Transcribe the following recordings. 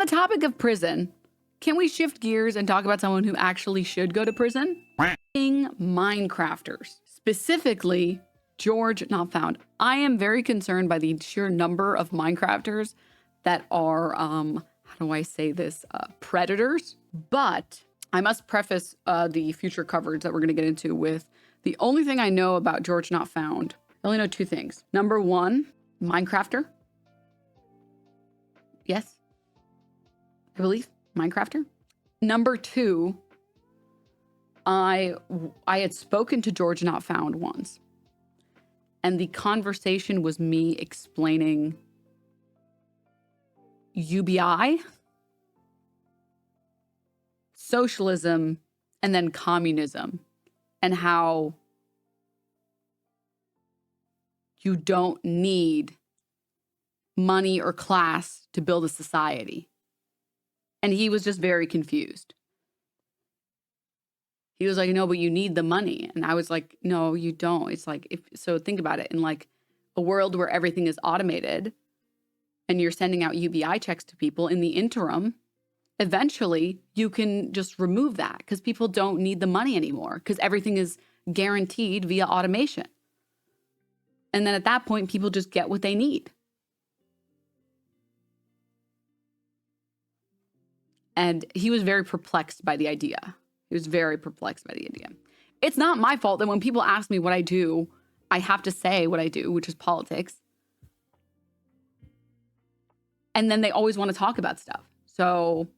the topic of prison, can we shift gears and talk about someone who actually should go to prison? Minecrafters, specifically GeorgeNotFound. I am very concerned by the sheer number of Minecrafters that are, how do I say this, predators. But I must preface the future coverage that we're going to get into with the only thing I know about GeorgeNotFound. I only know two things. Number one, Minecrafter. Yes, I believe Minecrafter. Number two, I had spoken to GeorgeNotFound once, and the conversation was me explaining UBI, socialism, and then communism, and how you don't need money or class to build a society. And he was just very confused. He was like, no, but you need the money. And I was like, no, you don't. It's like, so think about it. In like a world where everything is automated and you're sending out UBI checks to people in the interim, eventually you can just remove that because people don't need the money anymore because everything is guaranteed via automation. And then at that point, people just get what they need. And he was very perplexed by the idea. He was very perplexed by the idea. It's not my fault that when people ask me what I do, I have to say what I do, which is politics. And then they always want to talk about stuff. So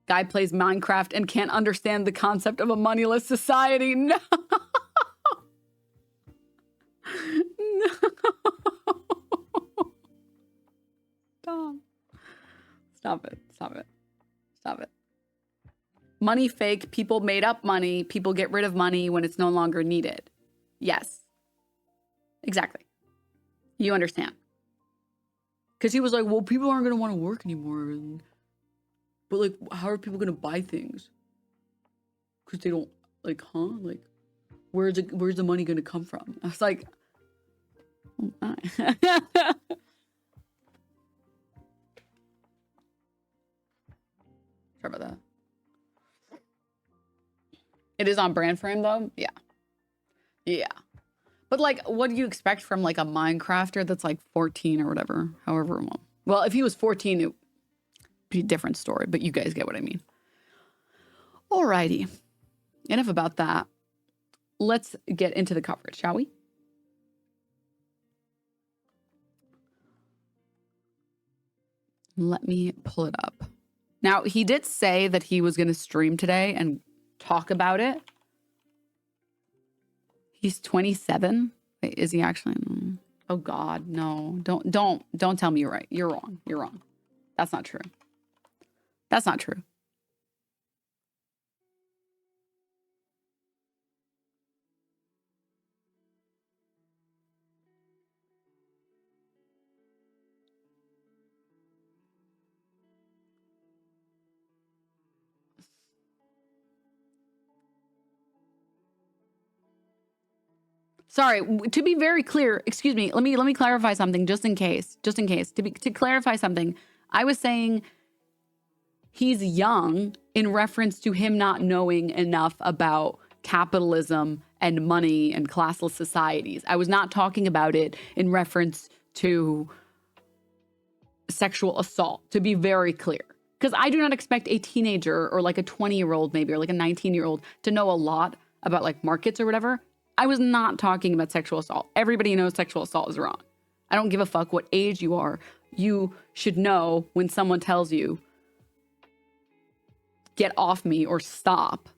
guy plays Minecraft and can't understand the concept of a moneyless society. No. No. Stop it. Stop it. Stop it. Money fake. People made up money. People get rid of money when it's no longer needed. Yes. Exactly. You understand. Because he was like, well, people aren't going to want to work anymore. But, like, how are people going to buy things? Because they don't, like, huh? Like, where's the money going to come from? I was like, oh my. Sorry about that. It is on brand for him, though? Yeah. Yeah. But, like, what do you expect from, like, a Minecrafter that's, like, 14 or whatever? However long. Well, if he was 14, it be a different story, but you guys get what I mean. Alrighty. Enough about that. Let's get into the coverage, shall we? Let me pull it up. Now, he did say that he was going to stream today and talk about it. He's 27. Wait, is he actually? Oh God, no. Don't tell me you're right. You're wrong. You're wrong. That's not true. That's not true. Sorry, to be very clear, excuse me, let me clarify something just in case, to clarify something. I was saying he's young in reference to him not knowing enough about capitalism and money and classless societies. I was not talking about it in reference to sexual assault, to be very clear. Because I do not expect a teenager or like a 20-year-old maybe, or like a 19-year-old to know a lot about like markets or whatever. I was not talking about sexual assault. Everybody knows sexual assault is wrong. I don't give a fuck what age you are. You should know when someone tells you, get off me or stop.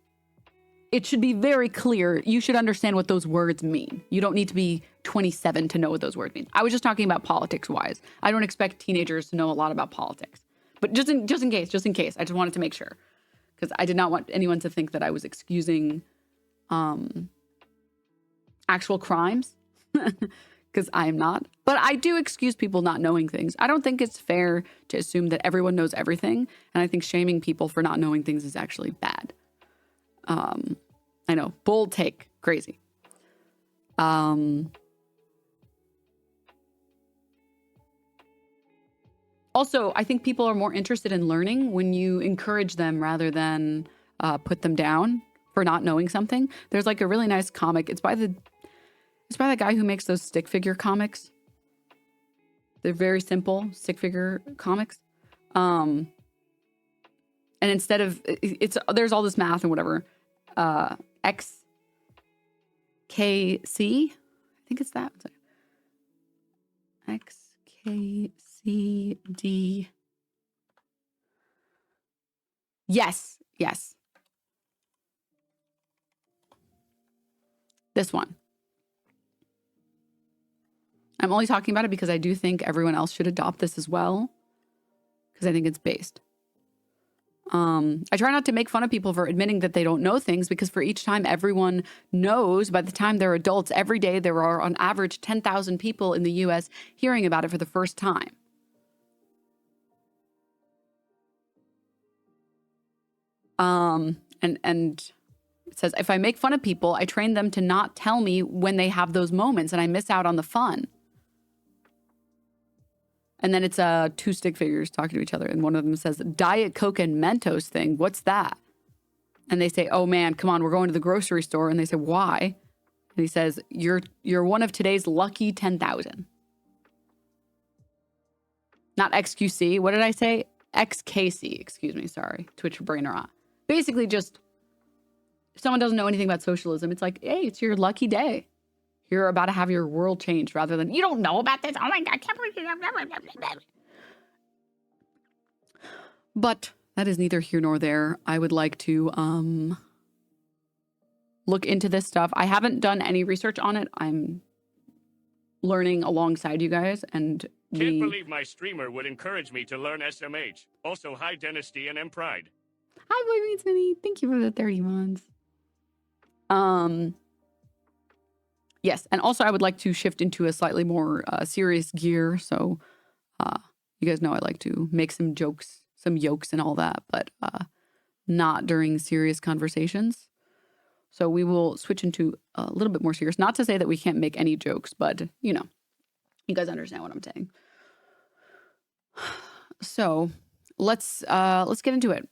It should be very clear. You should understand what those words mean. You don't need to be 27 to know what those words mean. I was just talking about politics-wise. I don't expect teenagers to know a lot about politics. But just in case, I just wanted to make sure. Because I did not want anyone to think that I was excusing actual crimes. Because I am not. But I do excuse people not knowing things. I don't think it's fair to assume that everyone knows everything. And I think shaming people for not knowing things is actually bad. I know. Bold take. Crazy. Also, I think people are more interested in learning when you encourage them rather than put them down for not knowing something. There's like a really nice comic. It's by the guy who makes those stick figure comics. They're very simple stick figure comics. And instead of there's all this math and whatever. XKC, I think it's that. XKCD. Yes. This one. I'm only talking about it because I do think everyone else should adopt this as well. Because I think it's based. I try not to make fun of people for admitting that they don't know things, because for each time everyone knows, by the time they're adults, every day there are on average 10,000 people in the US hearing about it for the first time. And it says, if I make fun of people, I train them to not tell me when they have those moments and I miss out on the fun. And then it's two stick figures talking to each other. And one of them says, Diet Coke and Mentos thing. What's that? And they say, oh man, come on, we're going to the grocery store. And they say, why? And he says, you're one of today's lucky 10,000. Not XQC. What did I say? XKC. Excuse me. Sorry. Twitch brain rot. Basically just, if someone doesn't know anything about socialism, it's like, hey, it's your lucky day. You're about to have your world changed, rather than, you don't know about this. Oh my God, I can't believe you. But that is neither here nor there. I would like to look into this stuff. I haven't done any research on it. I'm learning alongside you guys, and can't believe my streamer would encourage me to learn SMH. Also, hi Dennis D and M Pride. Hi Boy Meets Minnie. Thank you for the 30 months. Yes, and also I would like to shift into a slightly more serious gear. So you guys know I like to make some jokes, some yokes and all that, but not during serious conversations. So we will switch into a little bit more serious. Not to say that we can't make any jokes, but you know, you guys understand what I'm saying. So let's get into it.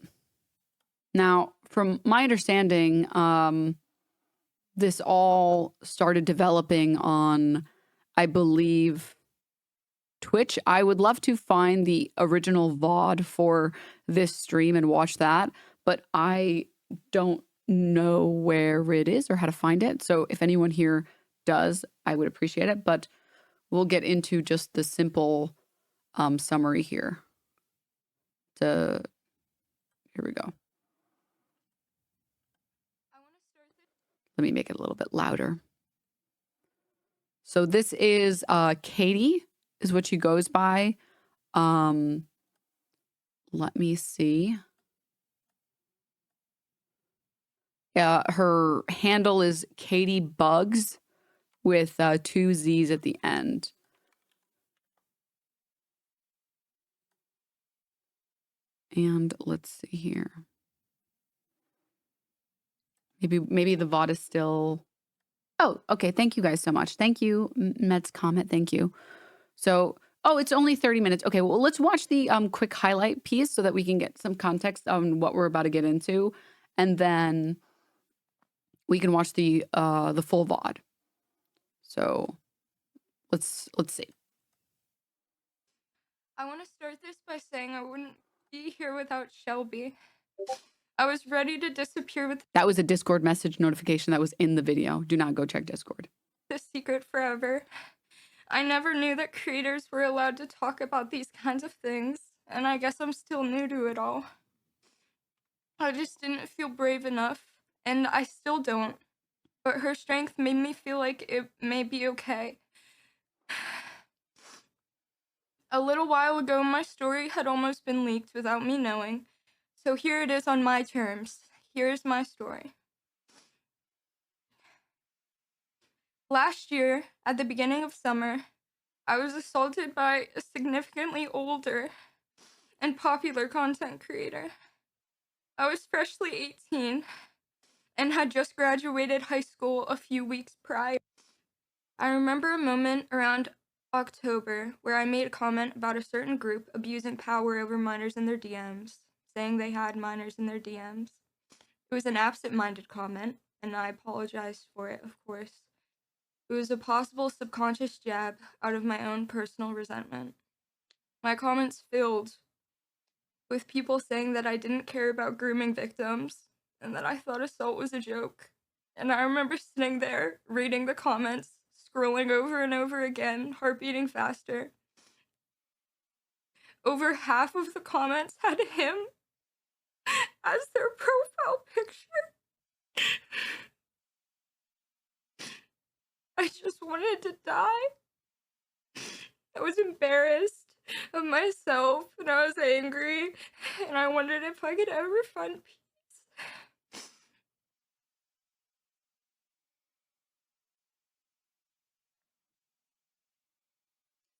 Now, from my understanding, this all started developing on, I believe, Twitch. I would love to find the original VOD for this stream and watch that, but I don't know where it is or how to find it. So if anyone here does, I would appreciate it, but we'll get into just the simple summary here. Here we go. Let me make it a little bit louder. So this is Katie is what she goes by. Let me see. Her handle is Caitibugzz with 2 Z's at the end. And let's see here. Maybe the VOD is still... Oh, okay. Thank you guys so much. Thank you, Mets comment. Thank you. So, oh, it's only 30 minutes. Okay, well, let's watch the quick highlight piece so that we can get some context on what we're about to get into. And then we can watch the full VOD. So let's see. I want to start this by saying I wouldn't be here without Shelby. I was ready to disappear with That was a Discord message notification that was in the video. Do not go check Discord. the secret forever. I never knew that creators were allowed to talk about these kinds of things, and I guess I'm still new to it all. I just didn't feel brave enough, and I still don't. But her strength made me feel like it may be okay. A little while ago, my story had almost been leaked without me knowing. So here it is on my terms. Here's my story. Last year, at the beginning of summer, I was assaulted by a significantly older and popular content creator. I was freshly 18, and had just graduated high school a few weeks prior. I remember a moment around October where I made a comment about a certain group abusing power over minors in their DMs, saying they had minors in their DMs. It was an absent-minded comment, and I apologized for it, of course. It was a possible subconscious jab out of my own personal resentment. My comments filled with people saying that I didn't care about grooming victims, and that I thought assault was a joke. And I remember sitting there, reading the comments, scrolling over and over again, heart beating faster. Over half of the comments had him as their profile picture. I just wanted to die. I was embarrassed of myself, and I was angry, and I wondered if I could ever find peace.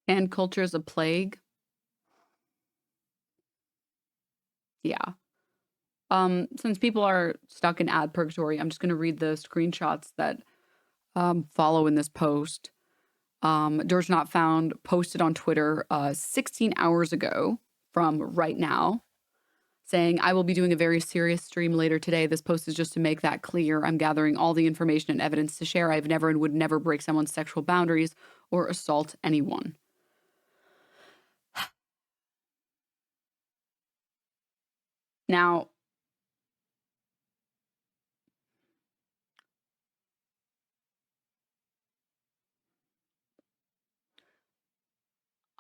And culture is a plague. Yeah. Since people are stuck in ad purgatory, I'm just going to read the screenshots that follow in this post. GeorgeNotFound posted on Twitter 16 hours ago from right now, saying, I will be doing a very serious stream later today. This post is just to make that clear. I'm gathering all the information and evidence to share. I've never and would never break someone's sexual boundaries or assault anyone. Now,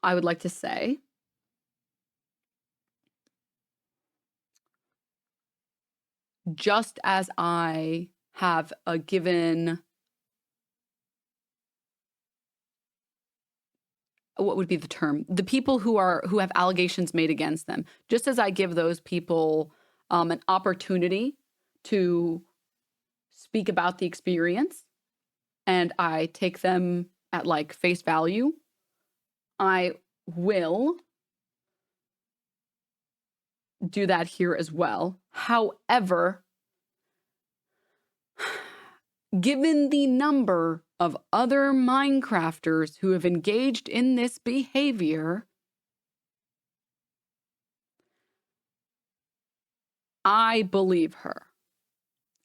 I would like to say just as I have given, what would be the term? The people who have allegations made against them, just as I give those people an opportunity to speak about the experience and I take them at like face value, I will do that here as well. However, given the number of other Minecrafters who have engaged in this behavior, I believe her.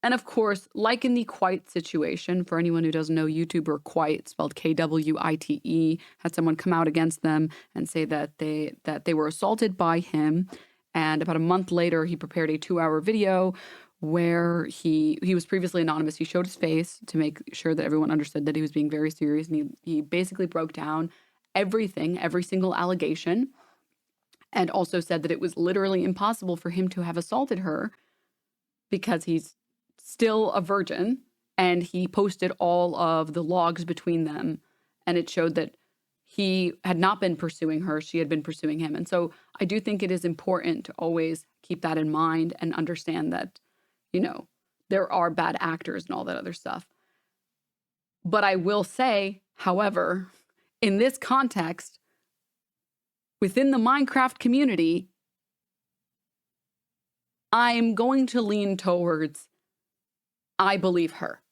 And of course, like in the Quite situation, for anyone who doesn't know, YouTuber Quite, spelled Kwite, had someone come out against them and say that they were assaulted by him. And about a month later, he prepared a 2-hour video where he was previously anonymous. He showed his face to make sure that everyone understood that he was being very serious. And he basically broke down everything, every single allegation, and also said that it was literally impossible for him to have assaulted her because he's still a virgin. And he posted all of the logs between them, and it showed that he had not been pursuing her. She had been pursuing him. And so I do think it is important to always keep that in mind and understand that, you know, there are bad actors and all that other stuff. But I will say, however, in this context, within the Minecraft community, I'm going to lean towards, I believe her.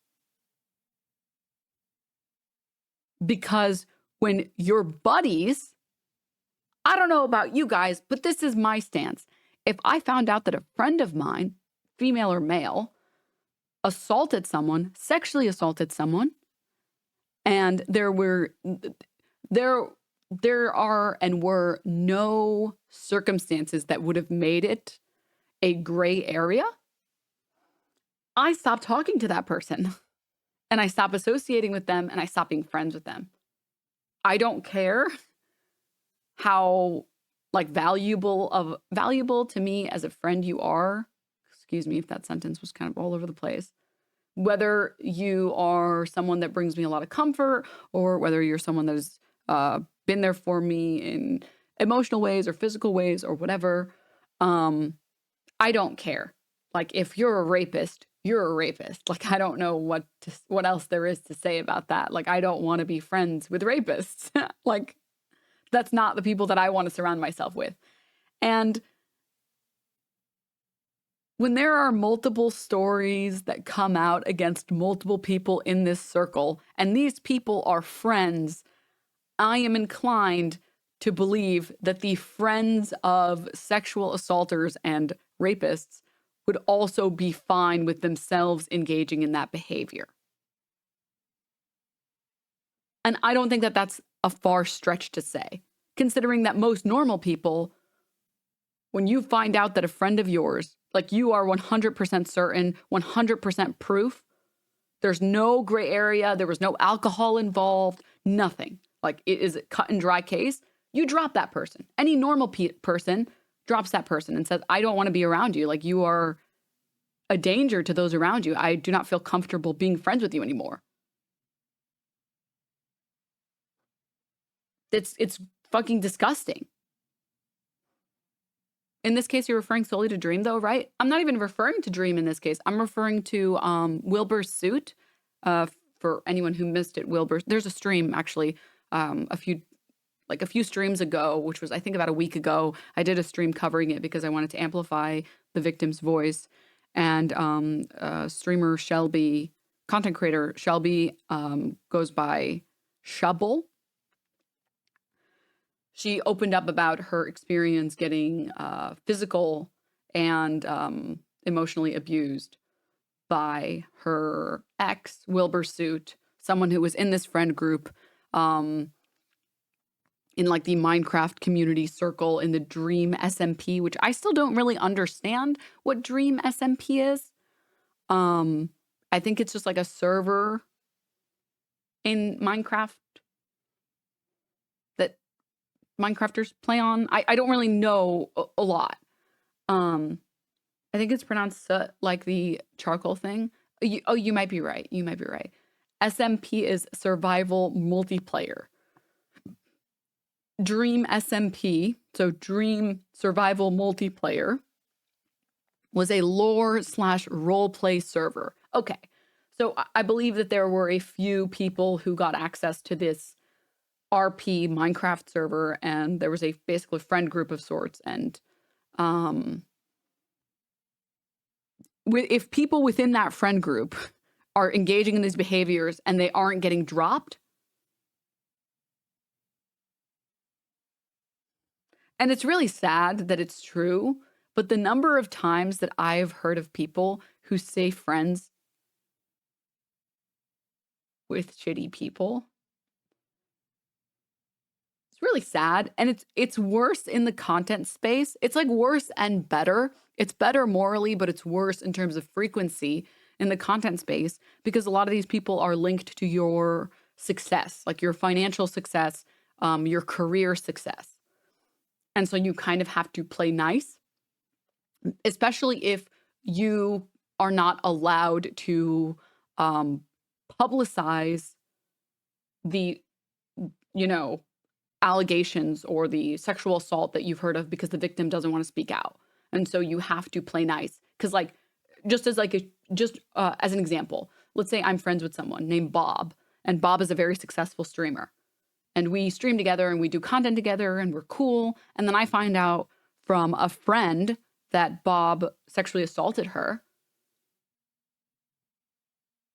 Because when your buddies, I don't know about you guys, but this is my stance. If I found out that a friend of mine, female or male, assaulted someone, sexually assaulted someone, and there are and were no circumstances that would have made it a gray area, I stop talking to that person and I stop associating with them and I stop being friends with them. I don't care how like valuable to me as a friend you are. Excuse me if that sentence was kind of all over the place. Whether you are someone that brings me a lot of comfort or whether you're someone that has been there for me in emotional ways or physical ways or whatever, I don't care. Like if you're a rapist, you're a rapist. Like I don't know what else there is to say about that. Like I don't want to be friends with rapists. Like that's not the people that I want to surround myself with. And when there are multiple stories that come out against multiple people in this circle, and these people are friends, I am inclined to believe that the friends of sexual assaulters and rapists would also be fine with themselves engaging in that behavior. And I don't think that that's a far stretch to say, considering that most normal people, when you find out that a friend of yours, like you are 100% certain, 100% proof, there's no gray area, there was no alcohol involved, nothing. Like it is a cut and dry case. You drop that person. Any normal person drops that person and says, I don't want to be around you. Like you are a danger to those around you. I do not feel comfortable being friends with you anymore. It's fucking disgusting. In this case, you're referring solely to Dream, though, right? I'm not even referring to Dream in this case. I'm referring to Wilbur's suit. For anyone who missed it, Wilbur's. There's a stream actually, a few streams ago, which was I think about a week ago. I did a stream covering it because I wanted to amplify the victim's voice. And streamer Shelby, content creator Shelby, goes by Shubble. She opened up about her experience getting physical and emotionally abused by her ex, Wilbur Suit, someone who was in this friend group in like the Minecraft community circle in the Dream SMP, which I still don't really understand what Dream SMP is. I think it's just like a server in Minecraft that Minecrafters play on. I don't really know a lot. I think it's pronounced like the charcoal thing. You might be right. You might be right. SMP is survival multiplayer. Dream SMP, so Dream Survival Multiplayer, was a lore/roleplay server. Okay, so I believe that there were a few people who got access to this RP Minecraft server, and there was a basically friend group of sorts. And if people within that friend group are engaging in these behaviors and they aren't getting dropped, and it's really sad that it's true, but the number of times that I've heard of people who say friends with shitty people, it's really sad. And it's worse in the content space. It's like worse and better. It's better morally, but it's worse in terms of frequency in the content space because a lot of these people are linked to your success, like your financial success, your career success. And so you kind of have to play nice, especially if you are not allowed to publicize the, allegations or the sexual assault that you've heard of because the victim doesn't want to speak out. And so you have to play nice. Because as an example, let's say I'm friends with someone named Bob, and Bob is a very successful streamer. And we stream together and we do content together and we're cool. And then I find out from a friend that Bob sexually assaulted her.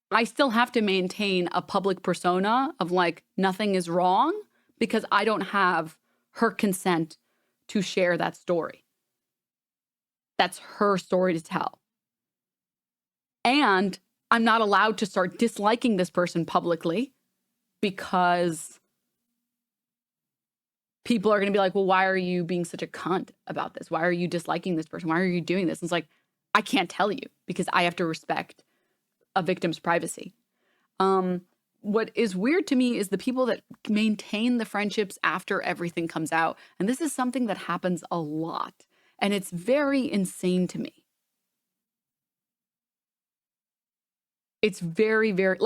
I still have to maintain a public persona of like nothing is wrong because I don't have her consent to share that story. That's her story to tell. And I'm not allowed to start disliking this person publicly because people are going to be like, well, why are you being such a cunt about this? Why are you disliking this person? Why are you doing this? And it's like, I can't tell you because I have to respect a victim's privacy. What is weird to me is the people that maintain the friendships after everything comes out. And this is something that happens a lot. And it's very insane to me. It's very, very,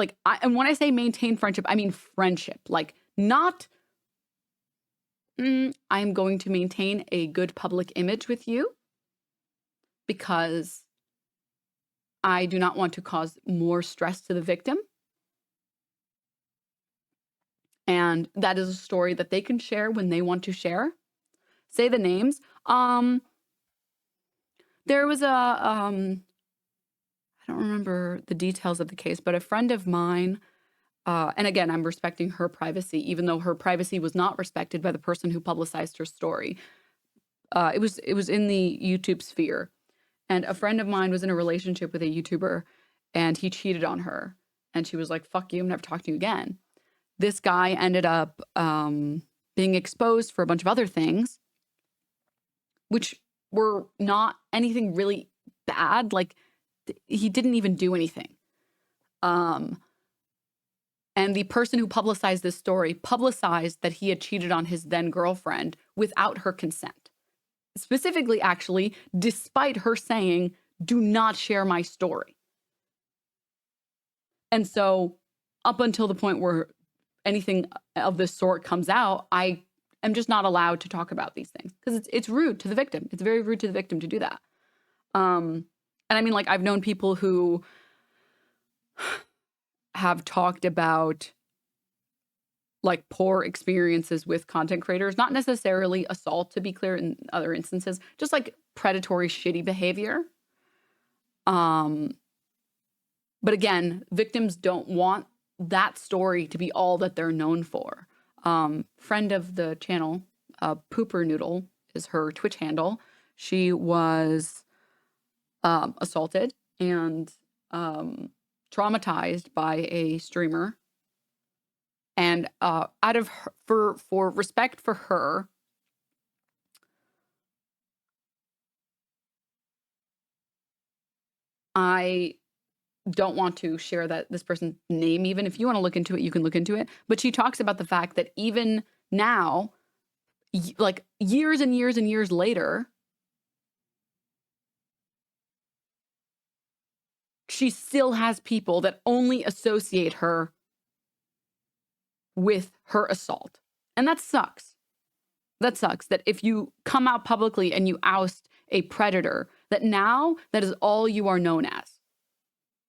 and when I say maintain friendship, I mean friendship. Like, not, I'm going to maintain a good public image with you because I do not want to cause more stress to the victim. And that is a story that they can share when they want to share. Say the names. There was I don't remember the details of the case, but a friend of mine, and again, I'm respecting her privacy, even though her privacy was not respected by the person who publicized her story. It was in the YouTube sphere, and a friend of mine was in a relationship with a YouTuber, and he cheated on her, and she was like, "Fuck you, I'm never talking to you again." This guy ended up being exposed for a bunch of other things, which were not anything really bad. Like, he didn't even do anything. And the person who publicized this story publicized that he had cheated on his then girlfriend without her consent. Specifically, actually, despite her saying, "Do not share my story." And so up until the point where anything of this sort comes out, I am just not allowed to talk about these things because it's rude to the victim. It's very rude to the victim to do that. And I mean, like, I've known people who have talked about like poor experiences with content creators, not necessarily assault, to be clear, in other instances, just like predatory, shitty behavior. But again, victims don't want that story to be all that they're known for. Friend of the channel, Pooper Noodle is her Twitch handle. She was assaulted and traumatized by a streamer. And out of her, for respect for her, I don't want to share this person's name. Even if you want to look into it, you can look into it. But she talks about the fact that even now, like years and years and years later, she still has people that only associate her with her assault. And that sucks. That sucks that if you come out publicly and you oust a predator, that now that is all you are known as.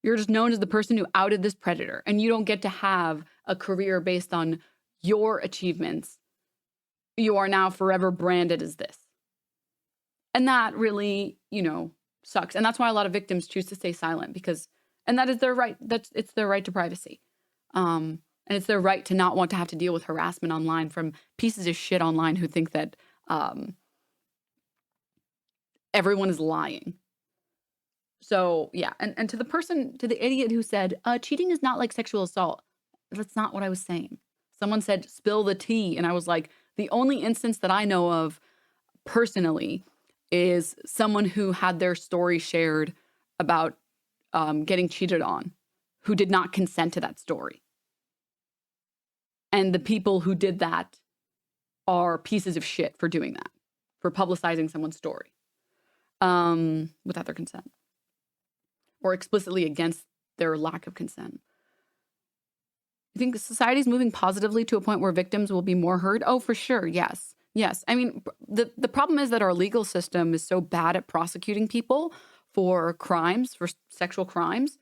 You're just known as the person who outed this predator, and you don't get to have a career based on your achievements. You are now forever branded as this. And that really, sucks. And that's why a lot of victims choose to stay silent, and that is their right. It's their right to privacy. And it's their right to not want to have to deal with harassment online from pieces of shit online who think that everyone is lying. So yeah, and to the idiot who said, cheating is not like sexual assault. That's not what I was saying. Someone said, spill the tea. And I was like, the only instance that I know of personally is someone who had their story shared about getting cheated on, who did not consent to that story. And the people who did that are pieces of shit for doing that, for publicizing someone's story without their consent, or explicitly against their lack of consent. You think society's moving positively to a point where victims will be more heard? Oh, for sure. Yes. Yes. I mean, the problem is that our legal system is so bad at prosecuting people for crimes, for sexual crimes,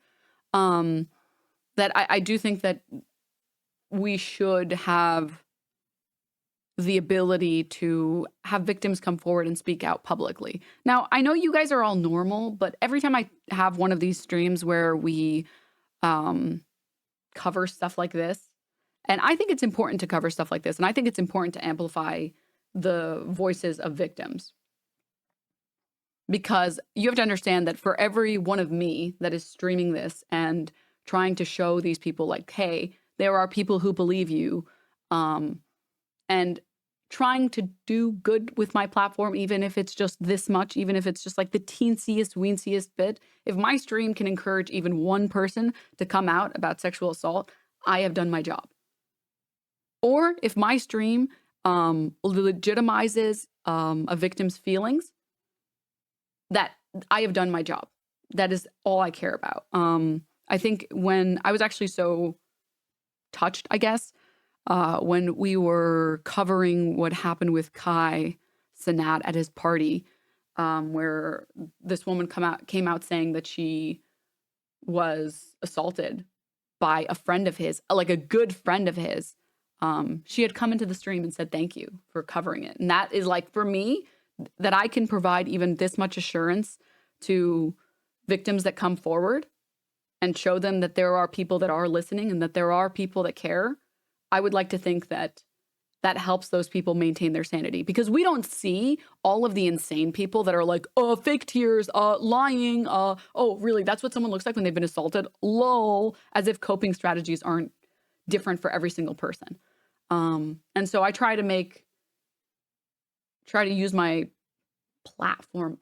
that I do think that we should have the ability to have victims come forward and speak out publicly. Now, I know you guys are all normal, but every time I have one of these streams where we cover stuff like this, and I think it's important to cover stuff like this, and I think it's important to amplify the voices of victims. Because you have to understand that for every one of me that is streaming this and trying to show these people like, hey, there are people who believe you, and trying to do good with my platform, even if it's just this much, even if it's just like the teensiest, weensiest bit. If my stream can encourage even one person to come out about sexual assault, I have done my job. Or if my stream legitimizes a victim's feelings, that I have done my job. That is all I care about. I think when I was actually so touched, I guess, when we were covering what happened with Kai Cenat at his party, where this woman came out saying that she was assaulted by a friend of his, like a good friend of his. She had come into the stream and said, thank you for covering it. And that is like, for me, that I can provide even this much assurance to victims that come forward and show them that there are people that are listening and that there are people that care, I would like to think that that helps those people maintain their sanity, because we don't see all of the insane people that are like, oh, fake tears, lying, oh, really, that's what someone looks like when they've been assaulted, lol, as if coping strategies aren't different for every single person. And so I try to use my platform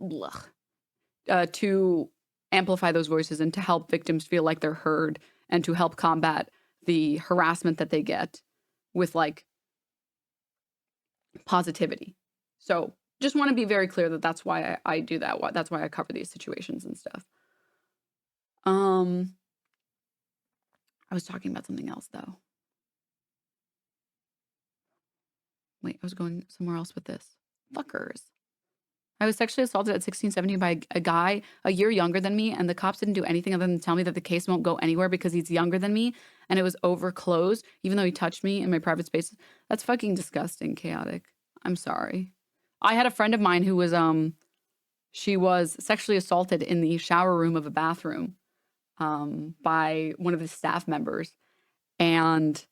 to amplify those voices and to help victims feel like they're heard and to help combat the harassment that they get with like positivity. So just want to be very clear that that's why I do that. That's why I cover these situations and stuff. I was talking about something else though. Wait, I was going somewhere else with this. Fuckers. I was sexually assaulted at 16, 17 by a guy a year younger than me, and the cops didn't do anything other than tell me that the case won't go anywhere because he's younger than me, and it was over closed, even though he touched me in my private space. That's fucking disgusting, chaotic. I'm sorry. I had a friend of mine who was, she was sexually assaulted in the shower room of a bathroom by one of his staff members, and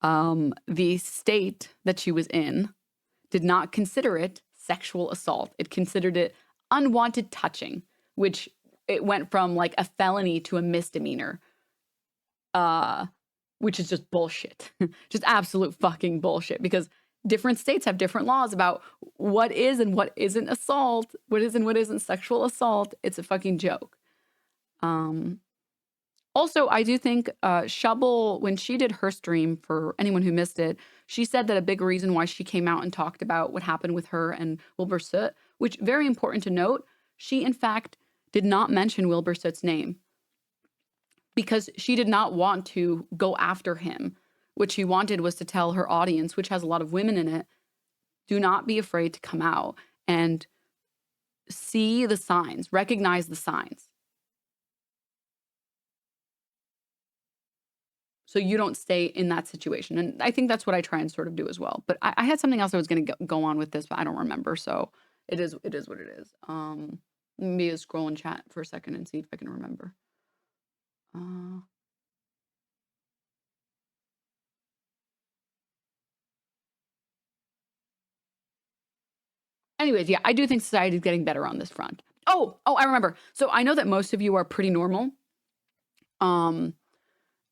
the state that she was in did not consider it sexual assault. It considered it unwanted touching, which it went from like a felony to a misdemeanor, which is just bullshit. Just absolute fucking bullshit, because different states have different laws about what is and what isn't assault, what is and what isn't sexual assault. It's a fucking joke. Also, I do think Shubble, when she did her stream, for anyone who missed it, she said that a big reason why she came out and talked about what happened with her and Wilbur Soot, which, very important to note, she in fact did not mention Wilbur Soot's name because she did not want to go after him. What she wanted was to tell her audience, which has a lot of women in it, do not be afraid to come out and see the signs, recognize the signs, so you don't stay in that situation. And I think that's what I try and sort of do as well. But I had something else I was going to go on with this, but I don't remember. So it is what it is. Let me just scroll and chat for a second and see if I can remember. Anyways, yeah, I do think society is getting better on this front. Oh, I remember. So I know that most of you are pretty normal.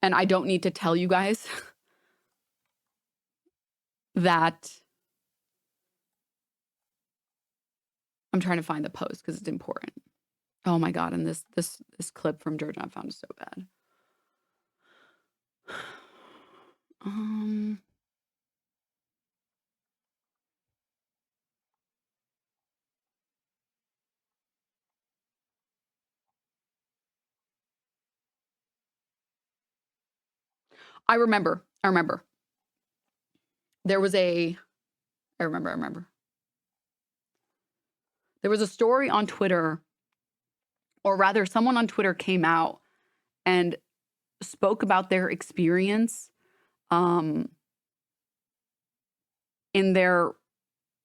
And I don't need to tell you guys that I'm trying to find the post because it's important. Oh my God. And this clip from GeorgeNotFound is so bad. I remember. There was I remember. There was a story on Twitter, or rather someone on Twitter came out and spoke about their experience in their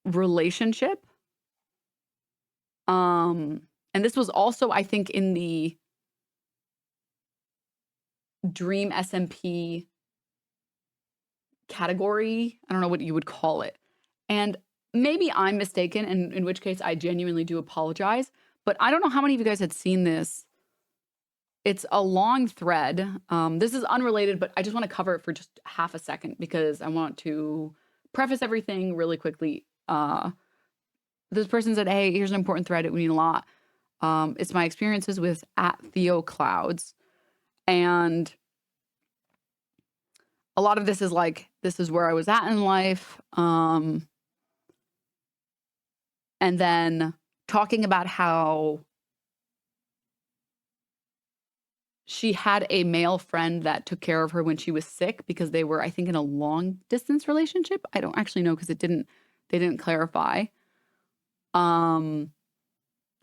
relationship. And this was also, I think, in the Dream SMP category. I don't know what you would call it. And maybe I'm mistaken, and in which case I genuinely do apologize. But I don't know how many of you guys had seen this. It's a long thread. This is unrelated, but I just want to cover it for just half a second because I want to preface everything really quickly. This person said, hey, here's an important thread. It would mean a lot. It's my experiences with @TheoClouds. And a lot of this is like, this is where I was at in life. And then talking about how she had a male friend that took care of her when she was sick because they were, I think, in a long distance relationship. I don't actually know because they didn't clarify. And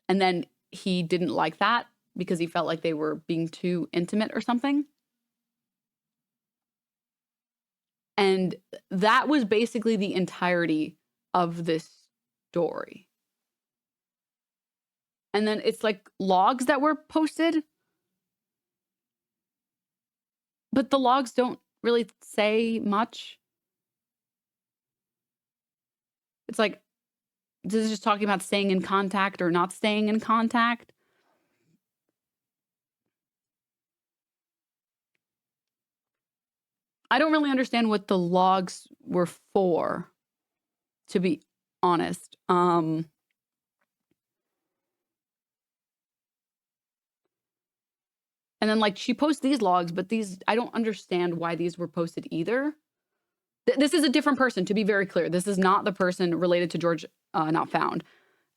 then he didn't like that because he felt like they were being too intimate or something. And that was basically the entirety of this story. And then it's like logs that were posted. But the logs don't really say much. It's like, this is just talking about staying in contact or not staying in contact. I don't really understand what the logs were for, to be honest. And then like she posts these logs, but these, I don't understand why these were posted either. This is a different person, to be very clear. This is not the person related to George Not Found.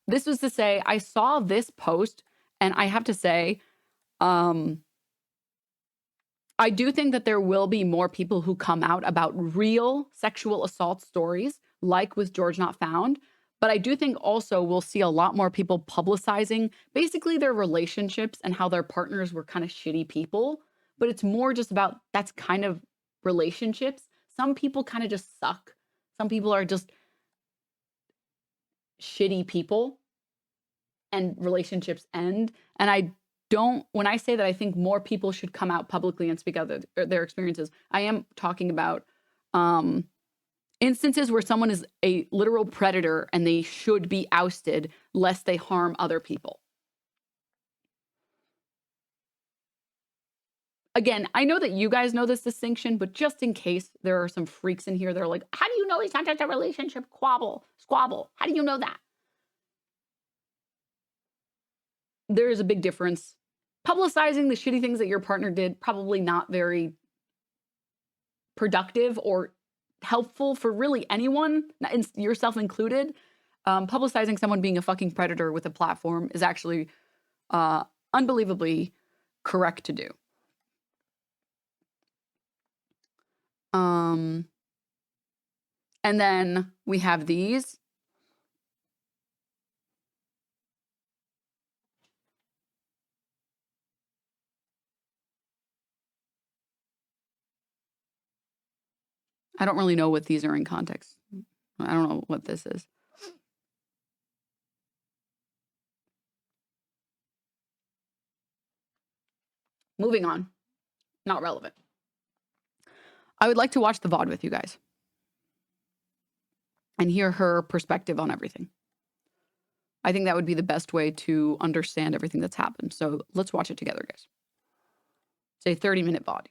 This was to say, I saw this post and I have to say, I do think that there will be more people who come out about real sexual assault stories, like with George Not Found. But I do think also we'll see a lot more people publicizing basically their relationships and how their partners were kind of shitty people. But it's more just about that's kind of relationships. Some people kind of just suck. Some people are just shitty people and relationships end. And I don't, when I say that I think more people should come out publicly and speak out their experiences, I am talking about instances where someone is a literal predator and they should be ousted lest they harm other people. Again, I know that you guys know this distinction, but just in case there are some freaks in here that are like, how do you know he's not just a relationship squabble? How do you know that? There is a big difference. Publicizing the shitty things that your partner did, probably not very productive or helpful for really anyone, yourself included. Publicizing someone being a fucking predator with a platform is actually unbelievably correct to do. And then we have these. I don't really know what these are in context. I don't know what this is. Moving on. Not relevant. I would like to watch the VOD with you guys and hear her perspective on everything. I think that would be the best way to understand everything that's happened. So let's watch it together, guys. It's a 30-minute VOD.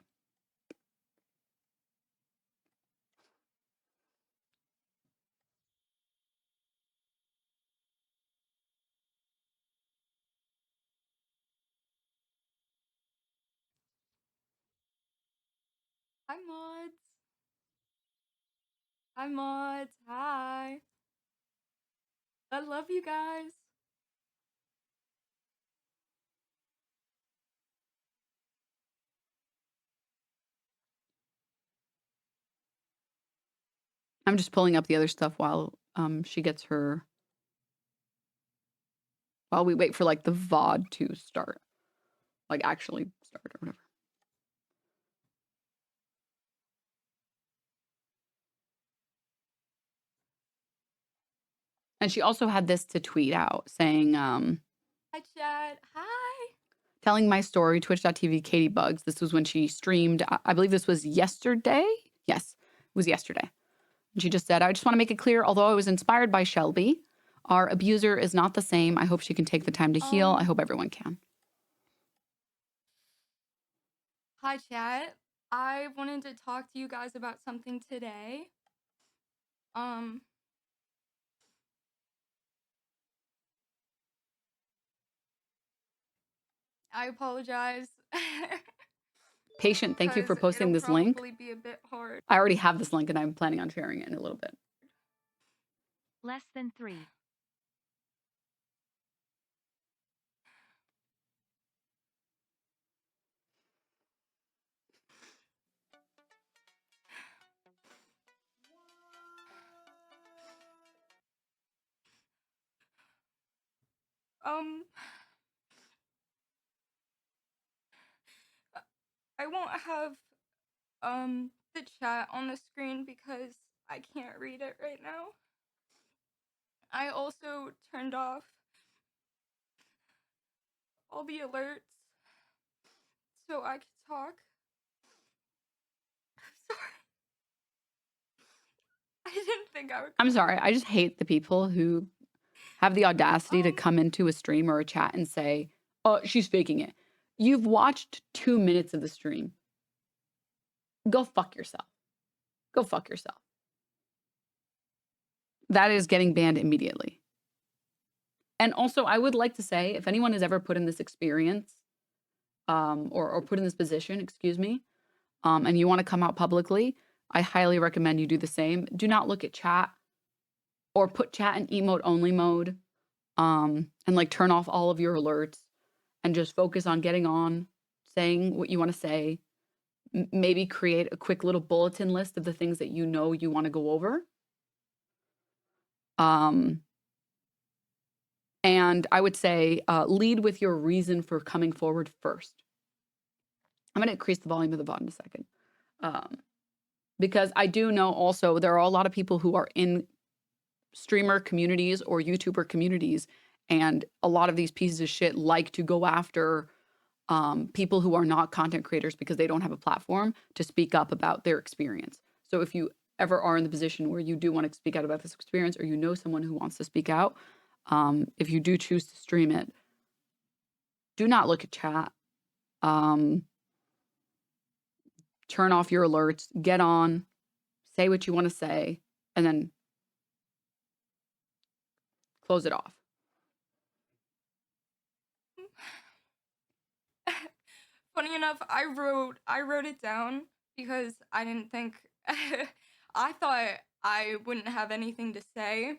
Hi, mods. Hi, mods. Hi. I love you guys. I'm just pulling up the other stuff while she gets her, while we wait for like the VOD to start, like actually start or whatever. And she also had this to tweet out saying, Hi, chat. Hi. telling my story, twitch.tv, Caitibugzz. This was when she streamed. I believe this was yesterday. Yes, it was yesterday. And she just said, I just want to make it clear, although I was inspired by Shelby, our abuser is not the same. I hope she can take the time to heal. I hope everyone can. Hi, chat. I wanted to talk to you guys about something today. I apologize. Patient, thank you for 'Cause posting it'll this link. probably be a bit hard. I already have this link and I'm planning on sharing it in a little bit. Less than 3. I won't have the chat on the screen because I can't read it right now. I also turned off all the alerts so I could talk. I'm sorry. I didn't think I would. I'm sorry. I just hate the people who have the audacity to come into a stream or a chat and say, oh, she's faking it. You've watched 2 minutes of the stream. Go fuck yourself. Go fuck yourself. That is getting banned immediately. And also, I would like to say, if anyone has ever put in this experience, or put in this position, excuse me, and you want to come out publicly, I highly recommend you do the same. Do not look at chat or put chat in emote only mode, and like turn off all of your alerts and just focus on getting on, saying what you want to say. Maybe create a quick little bulletin list of the things that you know you want to go over. And I would say lead with your reason for coming forward first. I'm going to increase the volume of the bot in a second. Because I do know also there are a lot of people who are in streamer communities or YouTuber communities, and a lot of these pieces of shit like to go after people who are not content creators because they don't have a platform to speak up about their experience. So if you ever are in the position where you do want to speak out about this experience, or you know someone who wants to speak out, if you do choose to stream it, do not look at chat. Turn off your alerts, get on, say what you want to say, and then close it off. Funny enough, I wrote it down because I didn't think I thought I wouldn't have anything to say.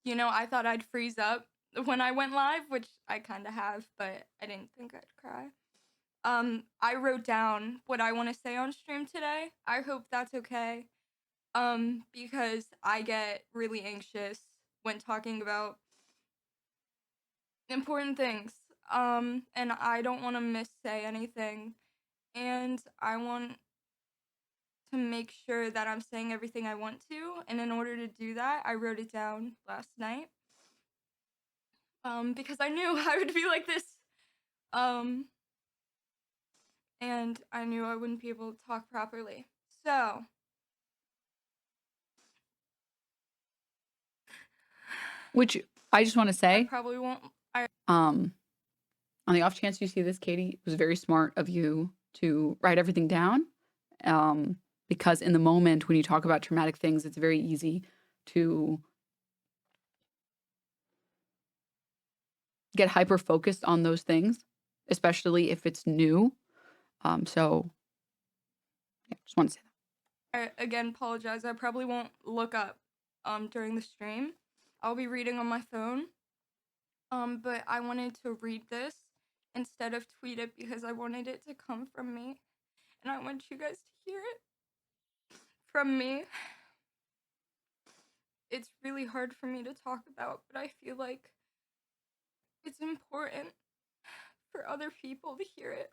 You know, I thought I'd freeze up when I went live, which I kind of have, but I didn't think I'd cry. I wrote down what I want to say on stream today. I hope that's okay. Because I get really anxious when talking about important things. And I don't want to missay anything. And I want to make sure that I'm saying everything I want to. And in order to do that, I wrote it down last night. Because I knew I would be like this. And I knew I wouldn't be able to talk properly. So, Which I just want to I say, probably won't. on the off chance you see this, Katie, it was very smart of you to write everything down. Because in the moment when you talk about traumatic things, it's very easy to get hyper focused on those things, especially if it's new. So yeah, just want to say that. I again apologize. I probably won't look up during the stream. I'll be reading on my phone. But I wanted to read this instead of tweet it because I wanted it to come from me. And I want you guys to hear it from me. It's really hard for me to talk about, but I feel like it's important for other people to hear it.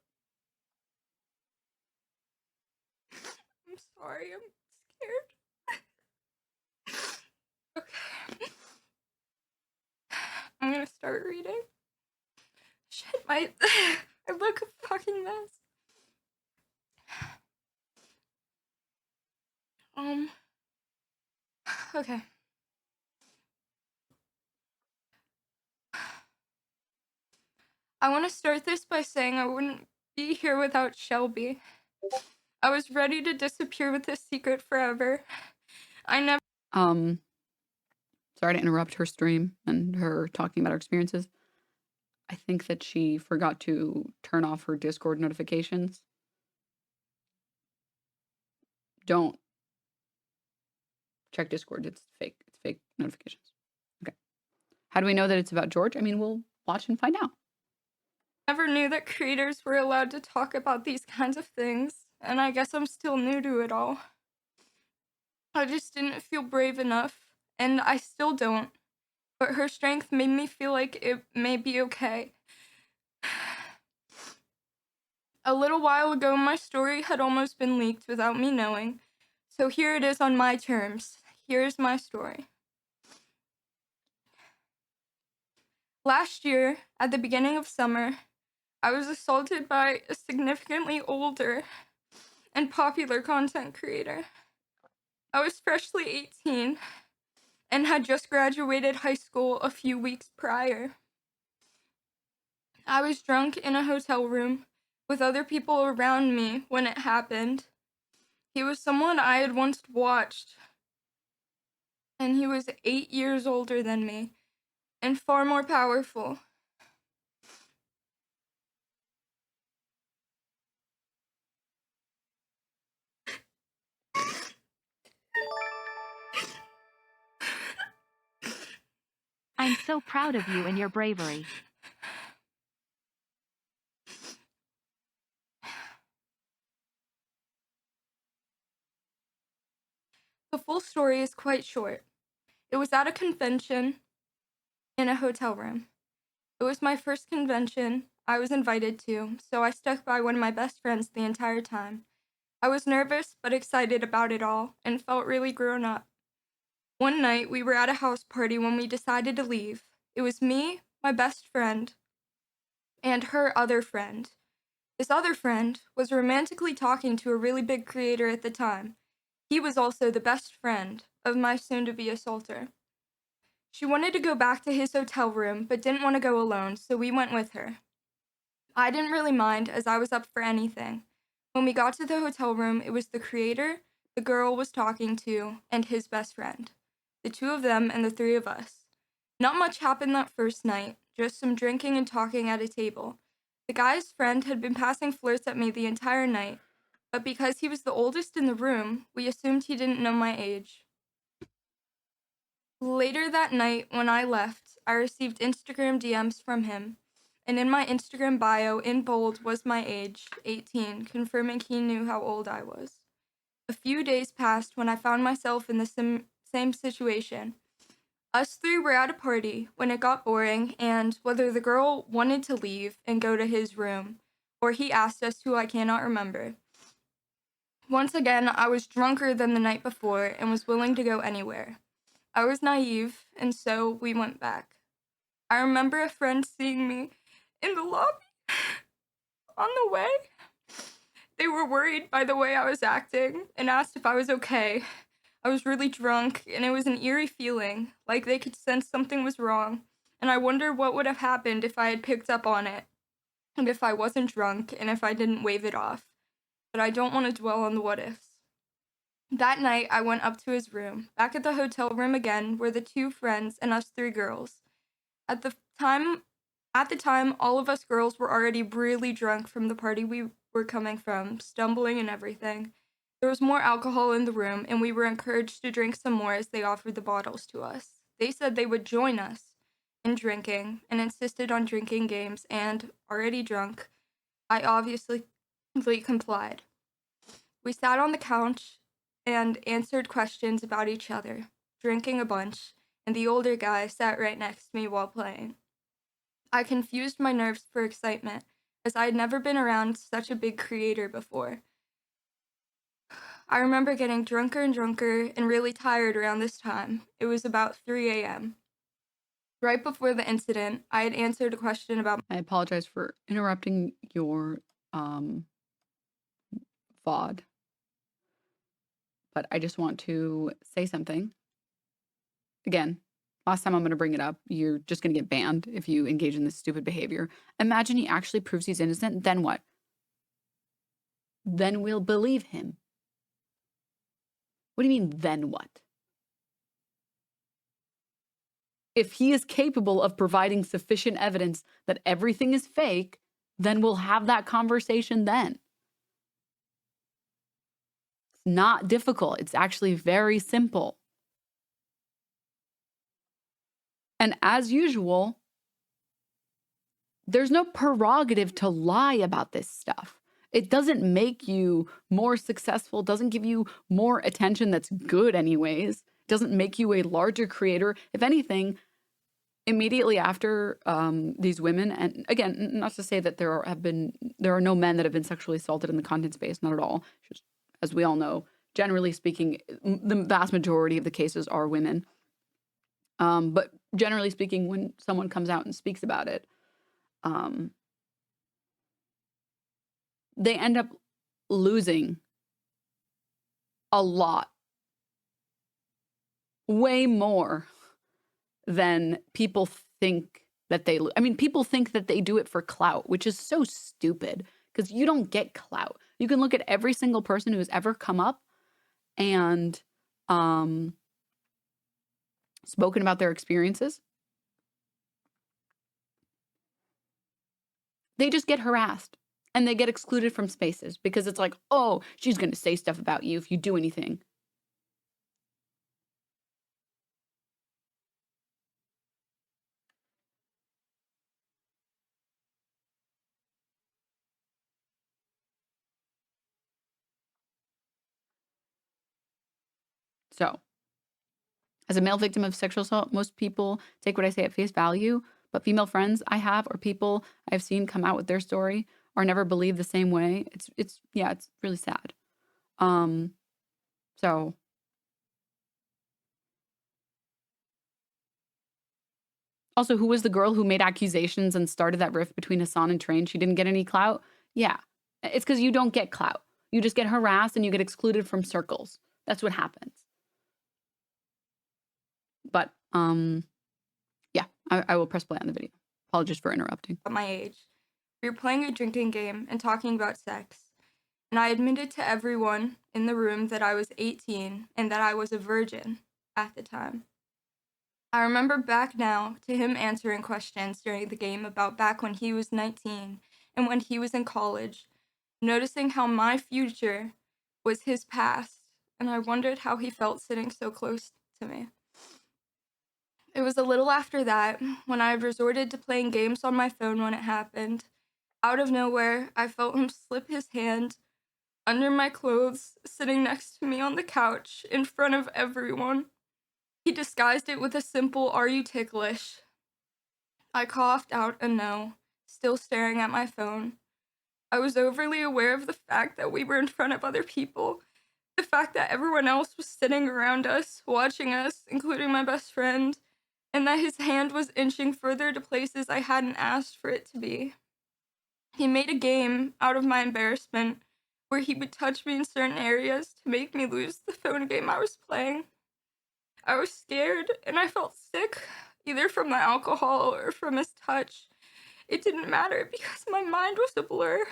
I'm sorry, I'm scared. Okay. I'm gonna start reading. Shit, I look a fucking mess. Okay. I want to start this by saying I wouldn't be here without Shelby. I was ready to disappear with this secret forever. I never. Sorry to interrupt her stream and her talking about her experiences. I think that she forgot to turn off her Discord notifications. Don't check Discord. It's fake. It's fake notifications. Okay. How do we know that it's about George? I mean, we'll watch and find out. Never knew that creators were allowed to talk about these kinds of things, and I guess I'm still new to it all. I just didn't feel brave enough, and I still don't. But her strength made me feel like it may be okay. A little while ago, my story had almost been leaked without me knowing, so here it is on my terms. Here's my story. Last year, at the beginning of summer, I was assaulted by a significantly older and popular content creator. I was freshly 18 and had just graduated high school a few weeks prior. I was drunk in a hotel room with other people around me when it happened. He was someone I had once watched, and he was 8 years older than me and far more powerful. I'm so proud of you and your bravery. The full story is quite short. It was at a convention in a hotel room. It was my first convention I was invited to, so I stuck by one of my best friends the entire time. I was nervous but excited about it all and felt really grown up. One night, we were at a house party when we decided to leave. It was me, my best friend, and her other friend. This other friend was romantically talking to a really big creator at the time. He was also the best friend of my soon-to-be assaulter. She wanted to go back to his hotel room, but didn't want to go alone, so we went with her. I didn't really mind, as I was up for anything. When we got to the hotel room, it was the creator, the girl was talking to, and his best friend. The two of them and the three of us. Not much happened that first night, just some drinking and talking at a table. The guy's friend had been passing flirts at me the entire night, but because he was the oldest in the room, we assumed he didn't know my age. Later that night, when I left, I received Instagram DMs from him, and in my Instagram bio, in bold, was my age, 18, confirming he knew how old I was. A few days passed when I found myself in the same situation. Us three were at a party when it got boring, and whether the girl wanted to leave and go to his room, or he asked us to, I cannot remember. Once again, I was drunker than the night before and was willing to go anywhere. I was naive, and so we went back. I remember a friend seeing me in the lobby on the way. They were worried by the way I was acting and asked if I was okay. I was really drunk, and it was an eerie feeling, like they could sense something was wrong, and I wonder what would have happened if I had picked up on it, and if I wasn't drunk, and if I didn't wave it off. But I don't want to dwell on the what-ifs. That night, I went up to his room. Back at the hotel room again were the two friends and us three girls. At the time, all of us girls were already really drunk from the party we were coming from, stumbling and everything. There was more alcohol in the room, and we were encouraged to drink some more as they offered the bottles to us. They said they would join us in drinking, and insisted on drinking games, and, already drunk, I obviously complied. We sat on the couch and answered questions about each other, drinking a bunch, and the older guy sat right next to me while playing. I confused my nerves for excitement, as I had never been around such a big creator before. I remember getting drunker and drunker and really tired around this time. It was about 3 a.m. Right before the incident, I had answered a question about... I apologize for interrupting your VOD, but I just want to say something. Again, last time I'm going to bring it up. You're just going to get banned if you engage in this stupid behavior. Imagine he actually proves he's innocent. Then what? Then we'll believe him. What do you mean, then what? If he is capable of providing sufficient evidence that everything is fake, then we'll have that conversation then. It's not difficult. It's actually very simple. And as usual, there's no prerogative to lie about this stuff. It doesn't make you more successful, doesn't give you more attention that's good anyways, doesn't make you a larger creator. If anything, immediately after these women, and again, not to say that there are no men that have been sexually assaulted in the content space, not at all. Just, as we all know, generally speaking, the vast majority of the cases are women. But generally speaking, when someone comes out and speaks about it, they end up losing a lot, way more than people think that they I mean, people think that they do it for clout, which is so stupid because you don't get clout. You can look at every single person who has ever come up and spoken about their experiences. They just get harassed and they get excluded from spaces because it's like, oh, she's going to say stuff about you if you do anything. So, as a male victim of sexual assault, most people take what I say at face value, but female friends I have or people I've seen come out with their story are never believed the same way. It's really sad. So also, who was the girl who made accusations and started that rift between Hassan and Train? She didn't get any clout? Yeah. It's because you don't get clout. You just get harassed and you get excluded from circles. That's what happens. But yeah, I will press play on the video. Apologies for interrupting. At my age, we were playing a drinking game and talking about sex, and I admitted to everyone in the room that I was 18 and that I was a virgin at the time. I remember back now to him answering questions during the game about back when he was 19 and when he was in college, noticing how my future was his past, and I wondered how he felt sitting so close to me. It was a little after that, when I resorted to playing games on my phone when it happened. Out of nowhere, I felt him slip his hand under my clothes, sitting next to me on the couch in front of everyone. He disguised it with a simple, "Are you ticklish?" I coughed out a no, still staring at my phone. I was overly aware of the fact that we were in front of other people, the fact that everyone else was sitting around us, watching us, including my best friend, and that his hand was inching further to places I hadn't asked for it to be. He made a game out of my embarrassment, where he would touch me in certain areas to make me lose the phone game I was playing. I was scared, and I felt sick, either from the alcohol or from his touch. It didn't matter because my mind was a blur.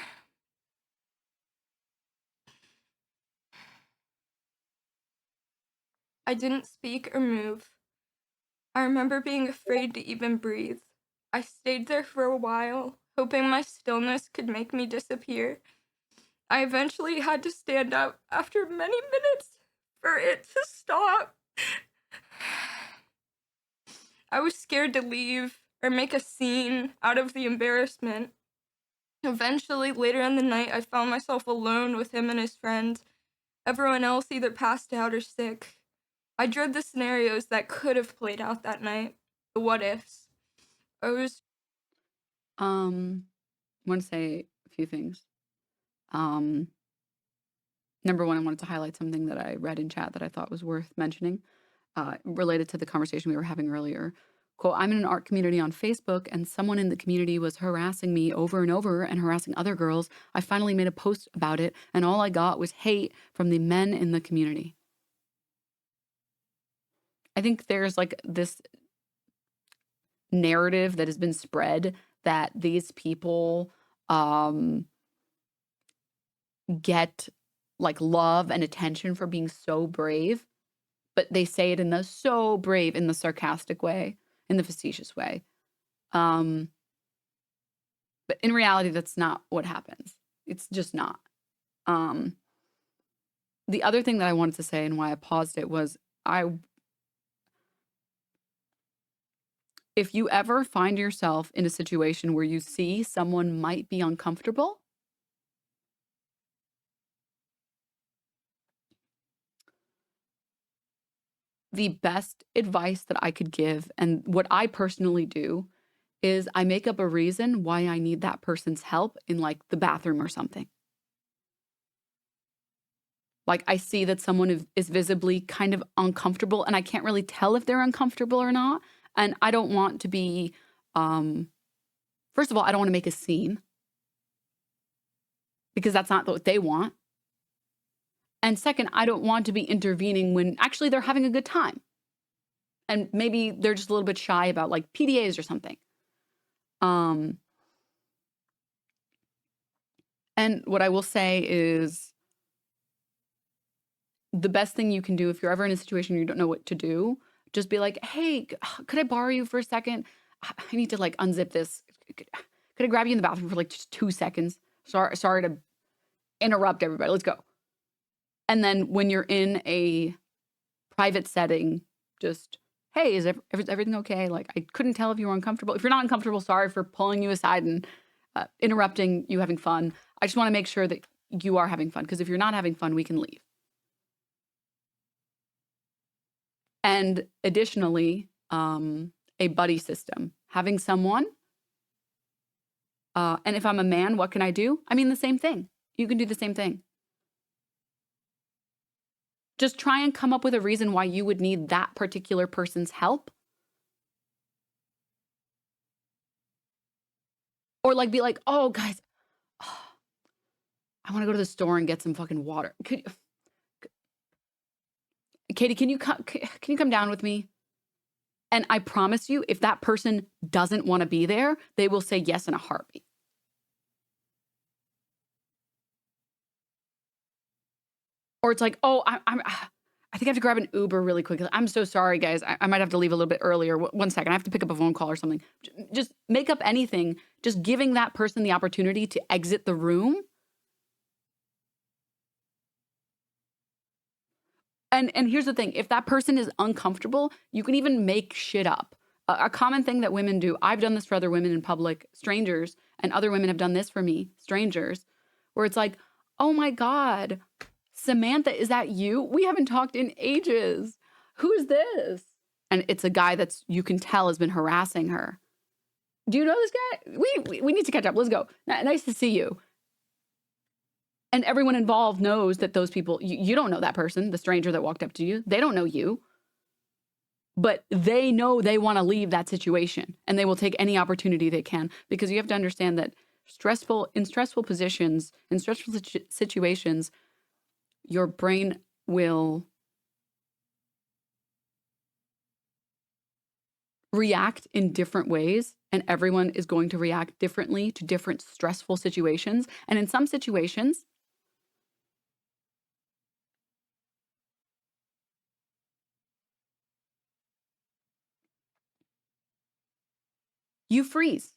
I didn't speak or move. I remember being afraid to even breathe. I stayed there for a while, hoping my stillness could make me disappear. I eventually had to stand up after many minutes for it to stop. I was scared to leave or make a scene out of the embarrassment. Eventually, later in the night, I found myself alone with him and his friend. Everyone else either passed out or sick. I dread the scenarios that could have played out that night, the what ifs. I want to say a few things. Number one, I wanted to highlight something that I read in chat that I thought was worth mentioning, related to the conversation we were having earlier. Quote, I'm in an art community on Facebook and someone in the community was harassing me over and over and harassing other girls. I finally made a post about it and all I got was hate from the men in the community. I think there's like this narrative that has been spread that these people get like love and attention for being so brave, but they say it in the so brave, in the sarcastic way, in the facetious way. But in reality, that's not what happens. It's just not. The other thing that I wanted to say and why I paused it was if you ever find yourself in a situation where you see someone might be uncomfortable, the best advice that I could give, and what I personally do, is I make up a reason why I need that person's help in like the bathroom or something. Like I see that someone is visibly kind of uncomfortable and I can't really tell if they're uncomfortable or not. And I don't want to be, first of all, I don't want to make a scene because that's not what they want. And second, I don't want to be intervening when actually they're having a good time. And maybe they're just a little bit shy about like PDAs or something. And what I will say is the best thing you can do if you're ever in a situation you don't know what to do, just be like, hey, could I borrow you for a second? I need to like unzip this. Could I grab you in the bathroom for like just 2 seconds? Sorry to interrupt everybody. Let's go. And then when you're in a private setting, just, hey, is everything okay? Like, I couldn't tell if you were uncomfortable. If you're not uncomfortable, sorry for pulling you aside and interrupting you having fun. I just want to make sure that you are having fun, because if you're not having fun, we can leave. And additionally, a buddy system. Having someone, and if I'm a man, what can I do? I mean, the same thing. You can do the same thing. Just try and come up with a reason why you would need that particular person's help. Or like be like, oh, guys, I want to go to the store and get some fucking water. Katie, can you come down with me? And I promise you, if that person doesn't want to be there, they will say yes in a heartbeat. Or it's like, oh, I think I have to grab an Uber really quickly. I'm so sorry, guys. I might have to leave a little bit earlier. 1 second. I have to pick up a phone call or something. Just make up anything. Just giving that person the opportunity to exit the room. And here's the thing. If that person is uncomfortable, you can even make shit up. A common thing that women do, I've done this for other women in public, strangers, and other women have done this for me, strangers, where it's like, oh my God, Samantha, is that you? We haven't talked in ages. Who is this? And it's a guy that's, you can tell, has been harassing her. Do you know this guy? We need to catch up. Let's go. Nice to see you. And everyone involved knows that those people, you don't know that person, the stranger that walked up to you. They don't know you. But they know they want to leave that situation, and they will take any opportunity they can, because you have to understand that in stressful positions, in stressful situations, your brain will react in different ways, and everyone is going to react differently to different stressful situations. And in some situations, you freeze.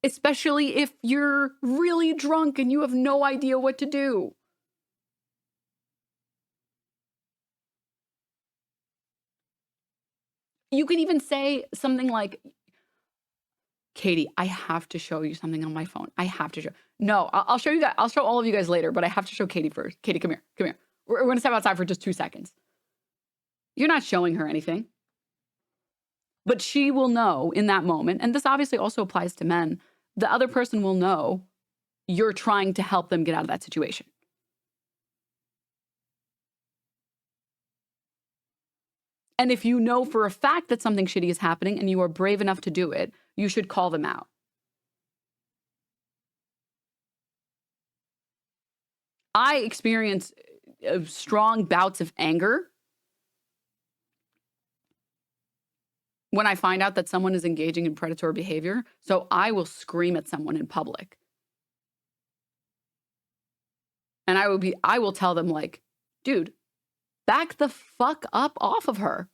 Especially if you're really drunk and you have no idea what to do. You can even say something like, Katie, I have to show you something on my phone. I have to show. No, I'll show you that. I'll show all of you guys later, but I have to show Katie first. Katie, come here. Come here. We're going to step outside for just 2 seconds. You're not showing her anything. But she will know in that moment, and this obviously also applies to men, the other person will know you're trying to help them get out of that situation. And if you know for a fact that something shitty is happening and you are brave enough to do it, you should call them out. I experience strong bouts of anger when I find out that someone is engaging in predatory behavior. So I will scream at someone in public. And I will tell them like, dude, back the fuck up off of her.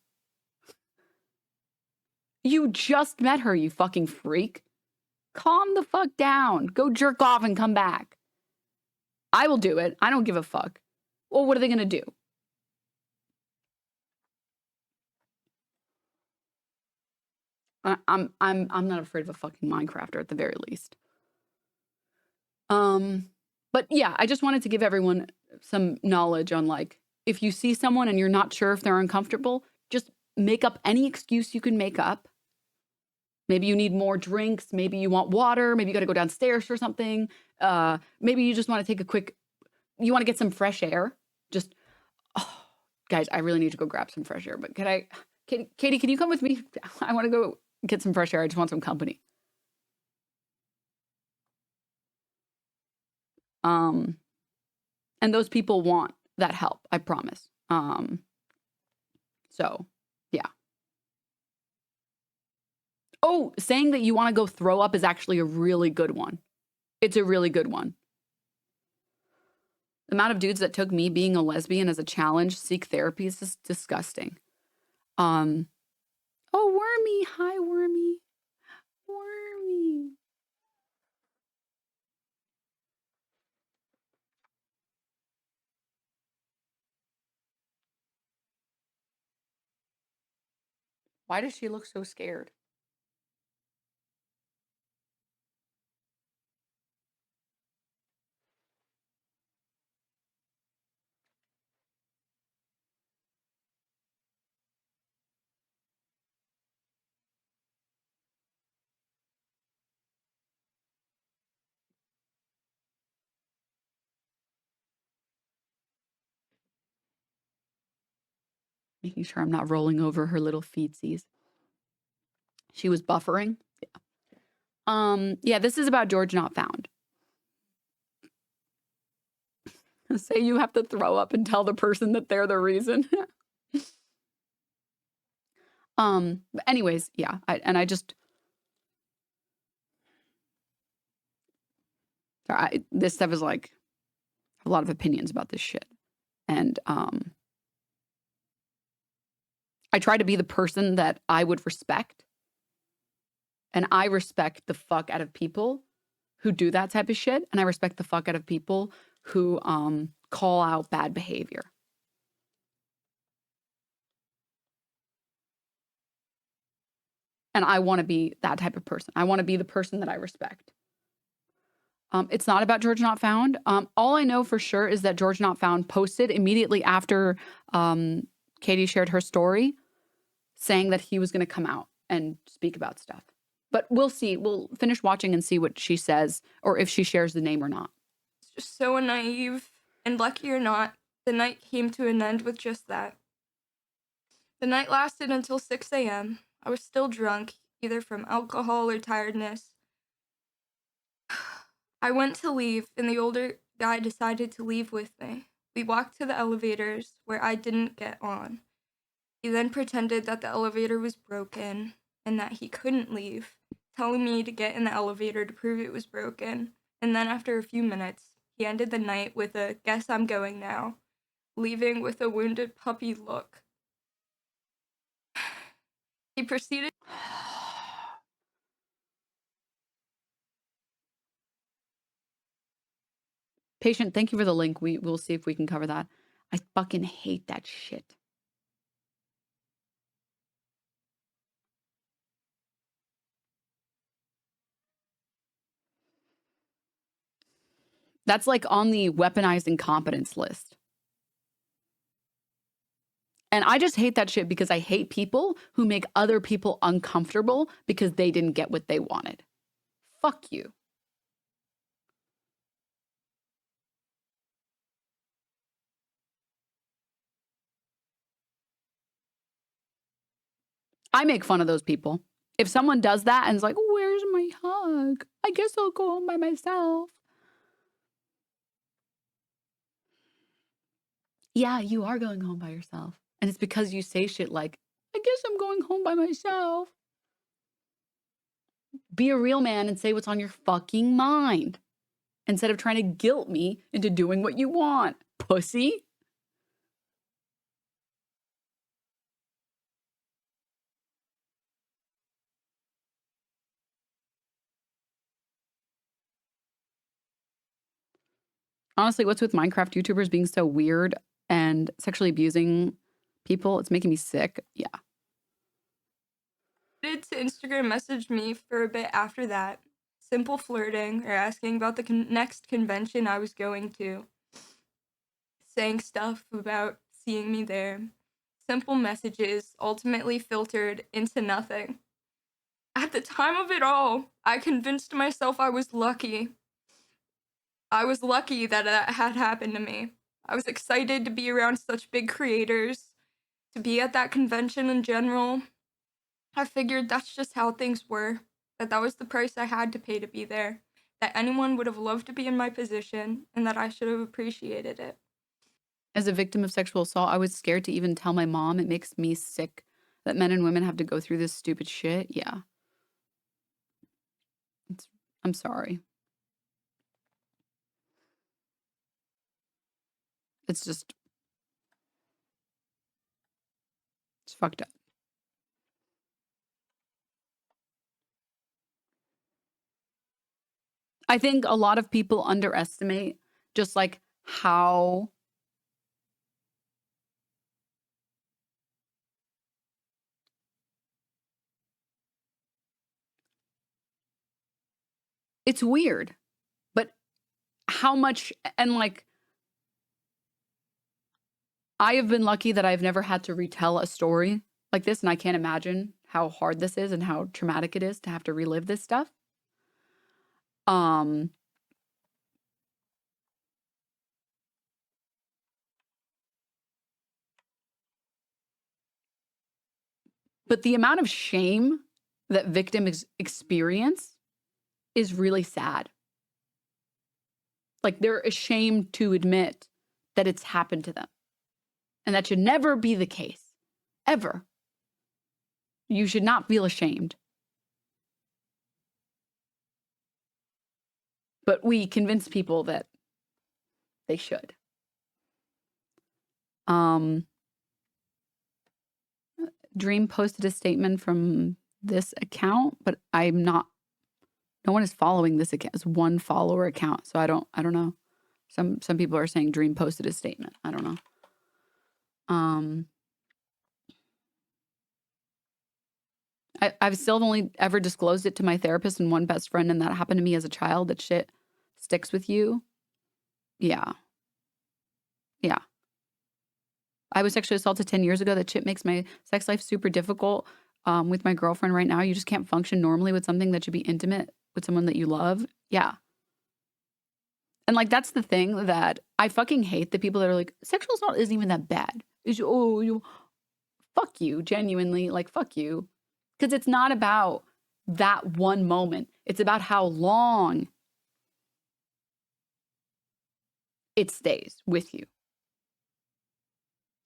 You just met her, you fucking freak. Calm the fuck down. Go jerk off and come back. I will do it. I don't give a fuck. Well, what are they going to do? I'm not afraid of a fucking Minecrafter at the very least. But yeah, I just wanted to give everyone some knowledge on like, if you see someone and you're not sure if they're uncomfortable, just make up any excuse you can make up. Maybe you need more drinks. Maybe you want water. Maybe you got to go downstairs or something. Maybe you just want to take a quick you want to get some fresh air? Just, oh, guys, I really need to go grab some fresh air. But Katie, can you come with me? I want to go get some fresh air. I just want some company. And those people want that help, I promise. So, yeah. Oh, saying that you want to go throw up is actually a really good one. It's a really good one. The amount of dudes that took me being a lesbian as a challenge, seek therapy is just disgusting. Oh, Wormy. Hi, Wormy. Wormy. Why does she look so scared? Making sure I'm not rolling over her little feetsies. She was buffering. Yeah. Yeah, this is about GeorgeNotFound. Say you have to throw up and tell the person that they're the reason. But anyways, yeah. This stuff is like, I have a lot of opinions about this shit. And I try to be the person that I would respect. And I respect the fuck out of people who do that type of shit. And I respect the fuck out of people who call out bad behavior. And I want to be that type of person. I want to be the person that I respect. It's not about GeorgeNotFound. All I know for sure is that GeorgeNotFound posted immediately after Katie shared her story saying that he was going to come out and speak about stuff. But we'll see. We'll finish watching and see what she says or if she shares the name or not. It's just so naive. And lucky or not, the night came to an end with just that. The night lasted until 6 a.m. I was still drunk, either from alcohol or tiredness. I went to leave, and the older guy decided to leave with me. We walked to the elevators, where I didn't get on. He then pretended that the elevator was broken, and that he couldn't leave, telling me to get in the elevator to prove it was broken. And then after a few minutes, he ended the night with a "guess I'm going now," leaving with a wounded puppy look. He proceeded. Patient, thank you for the link. We'll see if we can cover that. I fucking hate that shit. That's like on the weaponized incompetence list. And I just hate that shit because I hate people who make other people uncomfortable because they didn't get what they wanted. Fuck you. I make fun of those people. If someone does that and is like, where's my hug? I guess I'll go home by myself. Yeah, you are going home by yourself. And it's because you say shit like, I guess I'm going home by myself. Be a real man and say what's on your fucking mind. Instead of trying to guilt me into doing what you want, pussy. Honestly, what's with Minecraft YouTubers being so weird and sexually abusing people? It's making me sick. Yeah. To Instagram messaged me for a bit after that. Simple flirting or asking about the next convention I was going to. Saying stuff about seeing me there. Simple messages ultimately filtered into nothing. At the time of it all, I convinced myself I was lucky. I was lucky that that had happened to me. I was excited to be around such big creators, to be at that convention in general. I figured that's just how things were, that was the price I had to pay to be there, that anyone would have loved to be in my position, and that I should have appreciated it. As a victim of sexual assault, I was scared to even tell my mom. It makes me sick that men and women have to go through this stupid shit. Yeah. I'm sorry. It's fucked up. I think a lot of people underestimate just like how it's weird, but how much, and like, I have been lucky that I've never had to retell a story like this, and I can't imagine how hard this is and how traumatic it is to have to relive this stuff. But the amount of shame that victims experience is really sad. Like, they're ashamed to admit that it's happened to them. And that should never be the case. Ever. You should not feel ashamed. But we convince people that they should. Dream posted a statement from this account, but I'm not, no one is following this account. It's one follower account. So I don't know. Some people are saying Dream posted a statement. I don't know. I've still only ever disclosed it to my therapist and one best friend, and that happened to me as a child. That shit sticks with you. Yeah. Yeah. I was sexually assaulted 10 years ago. That shit makes my sex life super difficult. With my girlfriend right now, you just can't function normally with something that should be intimate with someone that you love. Yeah. And like, that's the thing that I fucking hate, the people that are like, sexual assault isn't even that bad. Fuck you, genuinely, like, fuck you. Because it's not about that one moment. It's about how long it stays with you.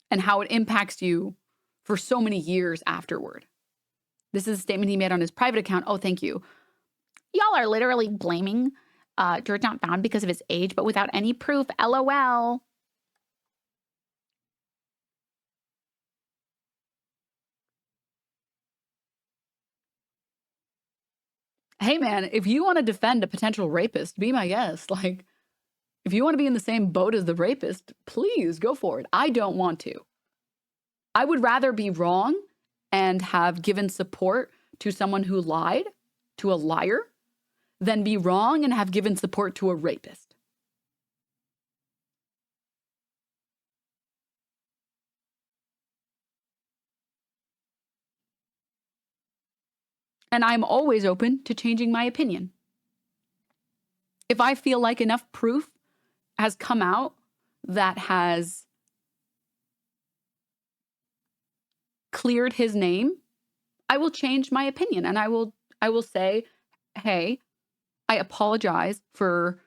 And how it impacts you for so many years afterward. This is a statement he made on his private account. Oh, thank you. Y'all are literally blaming GeorgeNotFound because of his age, but without any proof. LOL. Hey, man, if you want to defend a potential rapist, be my guest. Like, if you want to be in the same boat as the rapist, please go for it. I don't want to. I would rather be wrong and have given support to someone who lied, to a liar, than be wrong and have given support to a rapist. And I'm always open to changing my opinion. If I feel like enough proof has come out that has cleared his name, I will change my opinion, and I will say, hey, I apologize for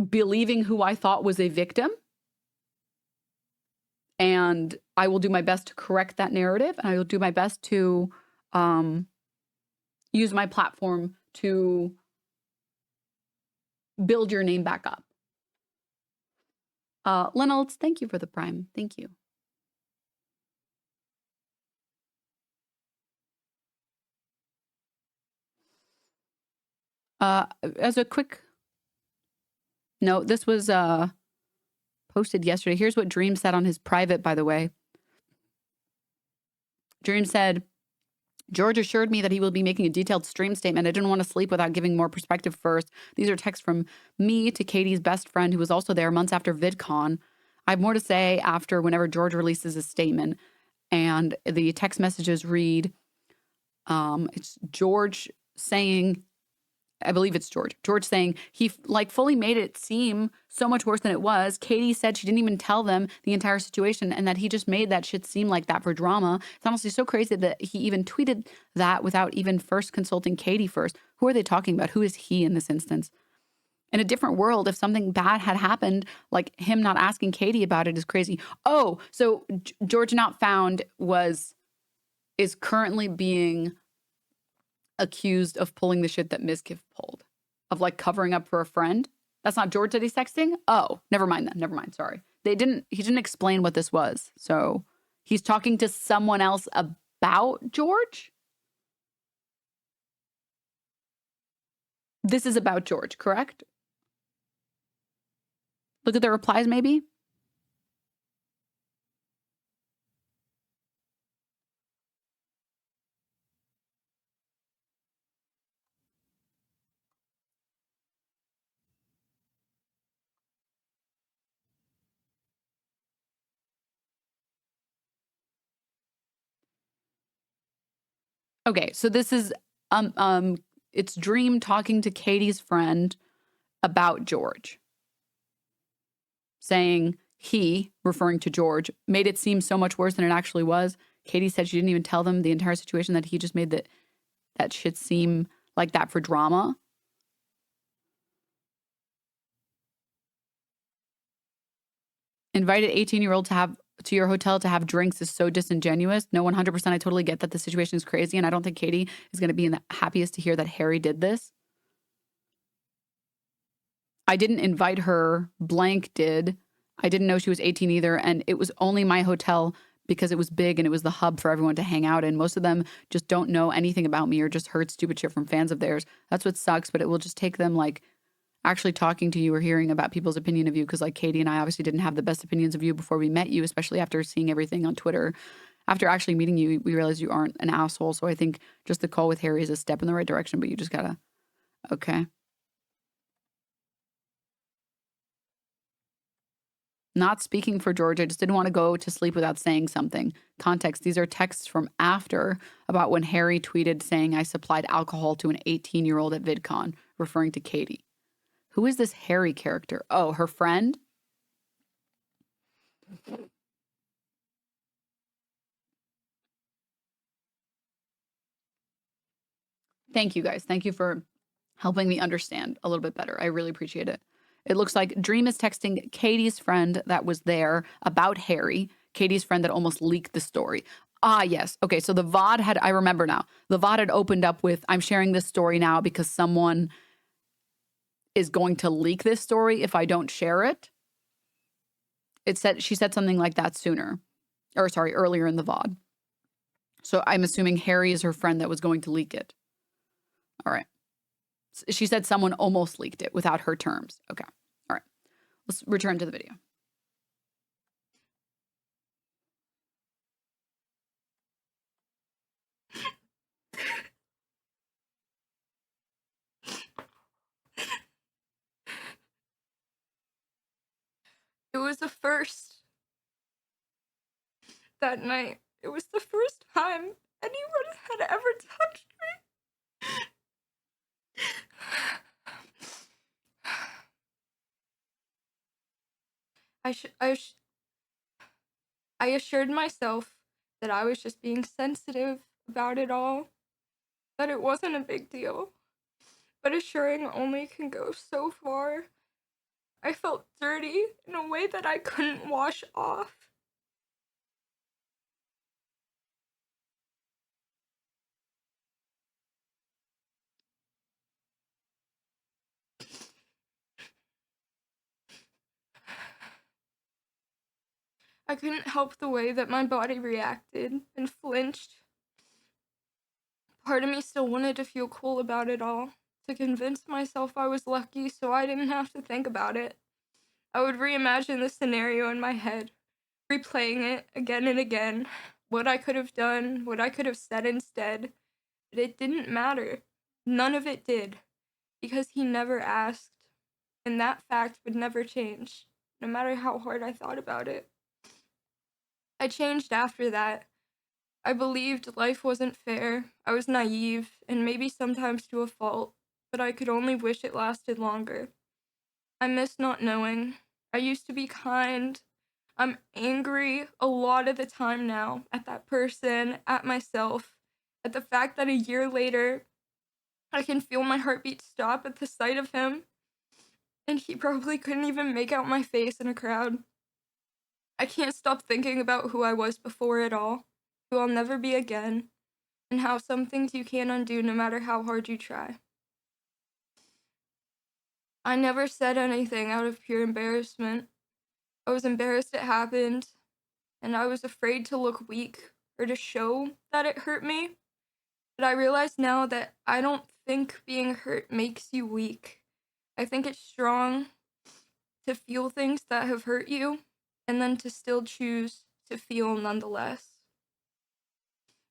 believing who I thought was a victim. And I will do my best to correct that narrative. And I will do my best to use my platform to build your name back up. Reynolds, thank you for the Prime. Thank you. As a quick note, this was posted yesterday. Here's what Dream said on his private, by the way. Dream said, George assured me that he will be making a detailed stream statement. I didn't want to sleep without giving more perspective first. These are texts from me to Katie's best friend who was also there months after VidCon. I have more to say after whenever George releases a statement. And the text messages read, It's George saying, I believe it's George. George saying he like fully made it seem so much worse than it was. Katie said she didn't even tell them the entire situation and that he just made that shit seem like that for drama. It's honestly so crazy that he even tweeted that without even first consulting Katie first. Who are they talking about? Who is he in this instance? In a different world, if something bad had happened, like him not asking Katie about it is crazy. Oh, so GeorgeNotFound is currently being accused of pulling the shit that Mizkif pulled, of like covering up for a friend. That's not George that he's texting? Oh, never mind then. Never mind. Sorry. He didn't explain what this was. So he's talking to someone else about George? This is about George, correct? Look at the replies, maybe. Okay, so this is it's Dream talking to Katie's friend about George, saying he, referring to George, made it seem so much worse than it actually was. Katie said she didn't even tell them the entire situation, that he just made that shit seem like that for drama. Invited 18-year-old to your hotel to have drinks is so disingenuous. No, 100%. I totally get that the situation is crazy, and I don't think Katie is going to be in the happiest to hear that Harry did this. I didn't invite her. Blank did. I didn't know she was 18 either, and it was only my hotel because it was big and it was the hub for everyone to hang out in. Most of them just don't know anything about me or just heard stupid shit from fans of theirs. That's what sucks, but it will just take them like actually talking to you or hearing about people's opinion of you, because like Katie and I obviously didn't have the best opinions of you before we met you, especially after seeing everything on Twitter. After actually meeting you, we realized you aren't an asshole. So I think just the call with Harry is a step in the right direction, but you just gotta, okay. Not speaking for George, I just didn't want to go to sleep without saying something. Context, these are texts from after about when Harry tweeted saying I supplied alcohol to an 18-year-old at VidCon, referring to Katie. Who is this Harry character? Oh, her friend? Thank you, guys. Thank you for helping me understand a little bit better. I really appreciate it. It looks like Dream is texting Katie's friend that was there about Harry, Katie's friend that almost leaked the story. Ah, yes. Okay, so the VOD had, I remember now, the VOD had opened up with, I'm sharing this story now because someone is going to leak this story if I don't share it. She said something like that earlier in the VOD. So I'm assuming Harry is her friend that was going to leak it. All right. She said someone almost leaked it without her terms. Okay. All right. Let's return to the video. It was a first that night. It was the first time anyone had ever touched me. I assured myself that I was just being sensitive about it all, that it wasn't a big deal. But assuring only can go so far. I felt dirty in a way that I couldn't wash off. I couldn't help the way that my body reacted and flinched. Part of me still wanted to feel cool about it all, to convince myself I was lucky so I didn't have to think about it. I would reimagine the scenario in my head, replaying it again and again, what I could have done, what I could have said instead. But it didn't matter. None of it did, because he never asked, and that fact would never change, no matter how hard I thought about it. I changed after that. I believed life wasn't fair. I was naive, and maybe sometimes to a fault, but I could only wish it lasted longer. I miss not knowing. I used to be kind. I'm angry a lot of the time now at that person, at myself, at the fact that a year later, I can feel my heartbeat stop at the sight of him, and he probably couldn't even make out my face in a crowd. I can't stop thinking about who I was before it all, who I'll never be again, and how some things you can't undo no matter how hard you try. I never said anything out of pure embarrassment. I was embarrassed it happened, and I was afraid to look weak or to show that it hurt me. But I realize now that I don't think being hurt makes you weak. I think it's strong to feel things that have hurt you, and then to still choose to feel nonetheless.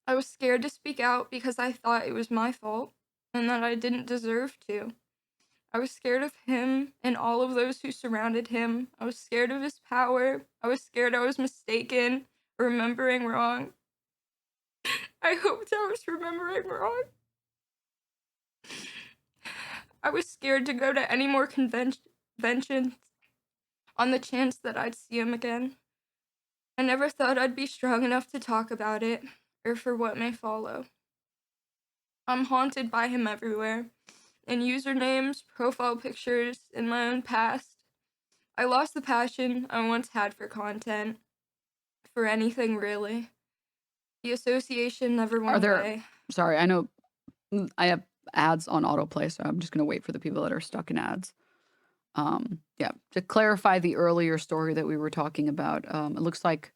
I was scared to speak out because I thought it was my fault, and that I didn't deserve to. I was scared of him and all of those who surrounded him. I was scared of his power. I was scared I was mistaken or remembering wrong. I hoped I was remembering wrong. I was scared to go to any more conventions on the chance that I'd see him again. I never thought I'd be strong enough to talk about it, or for what may follow. I'm haunted by him everywhere. In usernames, profile pictures, in my own past. I lost the passion I once had for content. For anything, really. The association never went away. Sorry, I know I have ads on autoplay, so I'm just going to wait for the people that are stuck in ads. Yeah, to clarify the earlier story that we were talking about, it looks like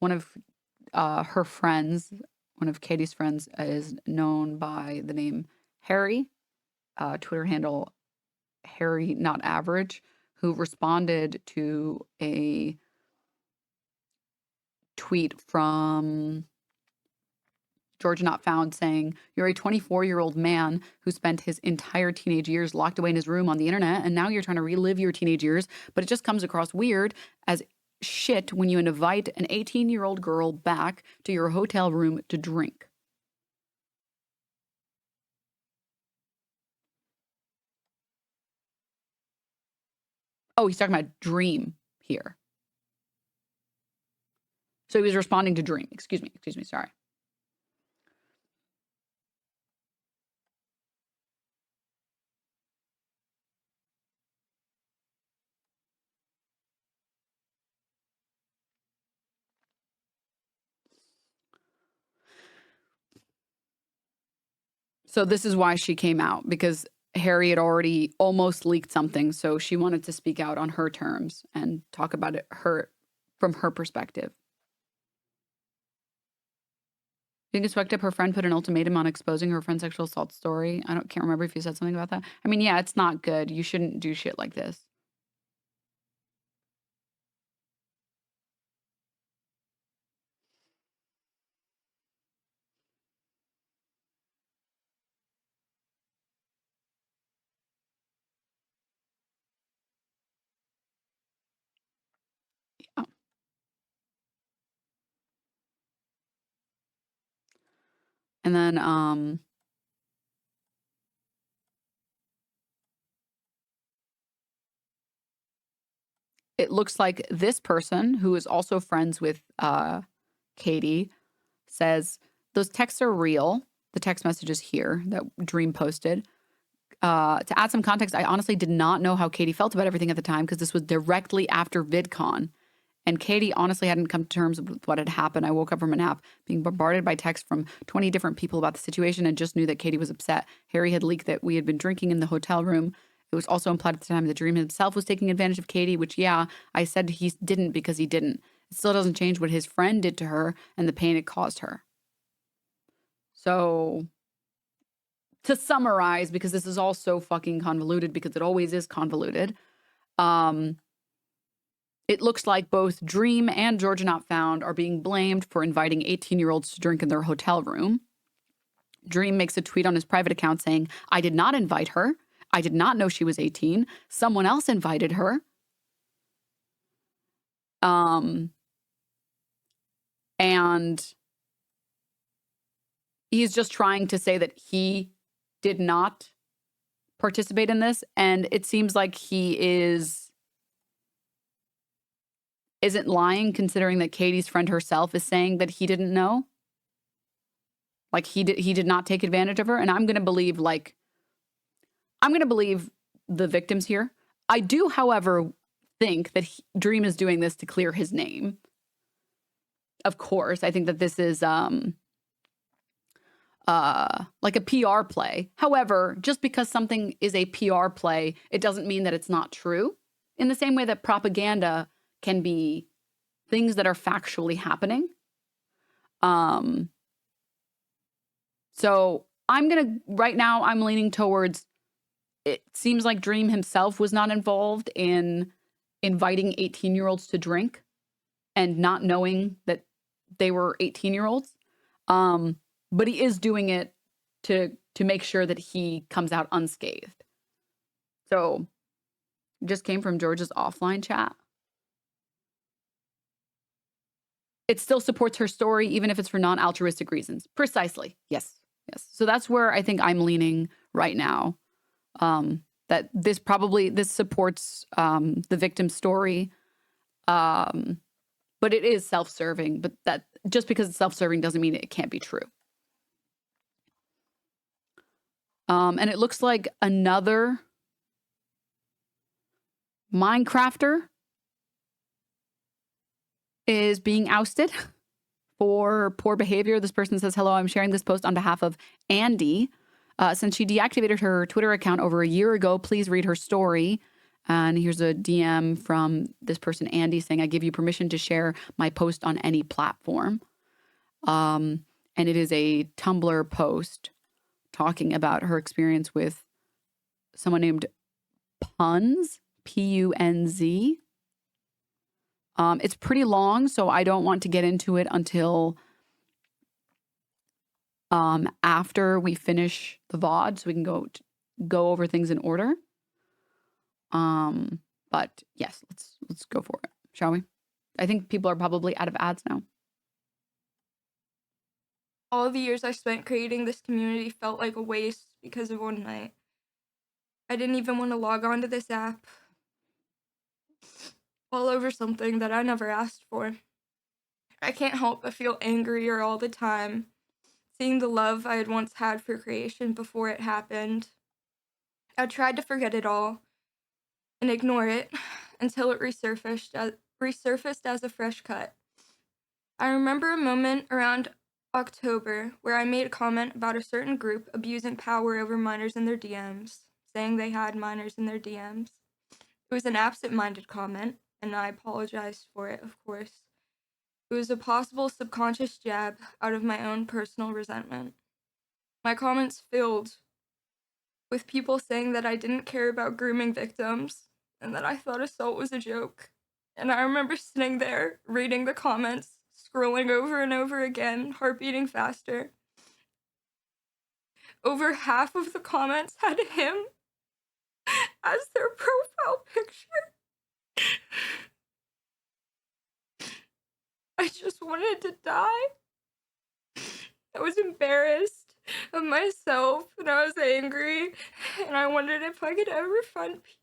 one of her friends, one of Katie's friends, is known by the name Harry, Twitter handle Harry Not Average, who responded to a tweet from GeorgeNotFound saying, "You're a 24-year-old man who spent his entire teenage years locked away in his room on the internet, and now you're trying to relive your teenage years, but it just comes across weird as shit when you invite an 18-year-old girl back to your hotel room to drink." Oh, he's talking about Dream here. So he was responding to Dream. Excuse me, sorry. So this is why she came out, because Harry had already almost leaked something, so she wanted to speak out on her terms and talk about it from her perspective. Being suspect up, her friend put an ultimatum on exposing her friend's sexual assault story. Can't remember if you said something about that. I mean, yeah, it's not good. You shouldn't do shit like this. Yeah. And then it looks like this person, who is also friends with Katie, says, "Those texts are real." The text messages here that Dream posted. To add some context, I honestly did not know how Katie felt about everything at the time, because this was directly after VidCon. And Katie honestly hadn't come to terms with what had happened. I woke up from a nap being bombarded by texts from 20 different people about the situation, and just knew that Katie was upset. Harry had leaked that we had been drinking in the hotel room. It was also implied at the time that Dream himself was taking advantage of Katie, which, yeah, I said he didn't because he didn't. It still doesn't change what his friend did to her and the pain it caused her. So, to summarize, because this is all so fucking convoluted, because it always is convoluted, it looks like both Dream and GeorgeNotFound are being blamed for inviting 18-year-olds to drink in their hotel room. Dream makes a tweet on his private account saying, "I did not invite her. I did not know she was 18. Someone else invited her." And he's just trying to say that he did not participate in this, and it seems like he isn't lying, considering that Katie's friend herself is saying that he didn't know. Like he did not take advantage of her, and I'm going to believe the victims here. I do, however, think that Dream is doing this to clear his name. Of course, I think that this is like a PR play. However, just because something is a PR play, it doesn't mean that it's not true. In the same way that propaganda can be things that are factually happening. So right now I'm leaning towards, it seems like Dream himself was not involved in inviting 18-year-olds to drink and not knowing that they were 18-year-olds. But he is doing it to make sure that he comes out unscathed. So, just came from George's offline chat. It still supports her story, even if it's for non-altruistic reasons. Precisely. Yes. Yes. So that's where I think I'm leaning right now. That this supports the victim's story. But it is self-serving. But that just because it's self-serving doesn't mean it can't be true. And it looks like another Minecrafter is being ousted for poor behavior. This person says, hello, I'm sharing this post on behalf of Andy. Since she deactivated her Twitter account over a year ago, please read her story. And here's a DM from this person, Andy, saying, I give you permission to share my post on any platform. And it is a Tumblr post talking about her experience with someone named Punz, Punz. It's pretty long, so I don't want to get into it until after we finish the VOD, so we can go over things in order. But yes, let's go for it, shall we? I think people are probably out of ads now. All the years I spent creating this community felt like a waste because of one night. I didn't even want to log on to this app. All over something that I never asked for. I can't help but feel angrier all the time, seeing the love I had once had for creation before it happened. I tried to forget it all and ignore it until it resurfaced as a fresh cut. I remember a moment around October where I made a comment about a certain group abusing power over minors in their DMs, saying they had minors in their DMs. It was an absent-minded comment, and I apologized for it, of course. It was a possible subconscious jab out of my own personal resentment. My comments filled with people saying that I didn't care about grooming victims, and that I thought assault was a joke. And I remember sitting there, reading the comments, scrolling over and over again, heart beating faster. Over half of the comments had him as their profile picture. I just wanted to die. I was embarrassed of myself, and I was angry, and I wondered if I could ever find peace.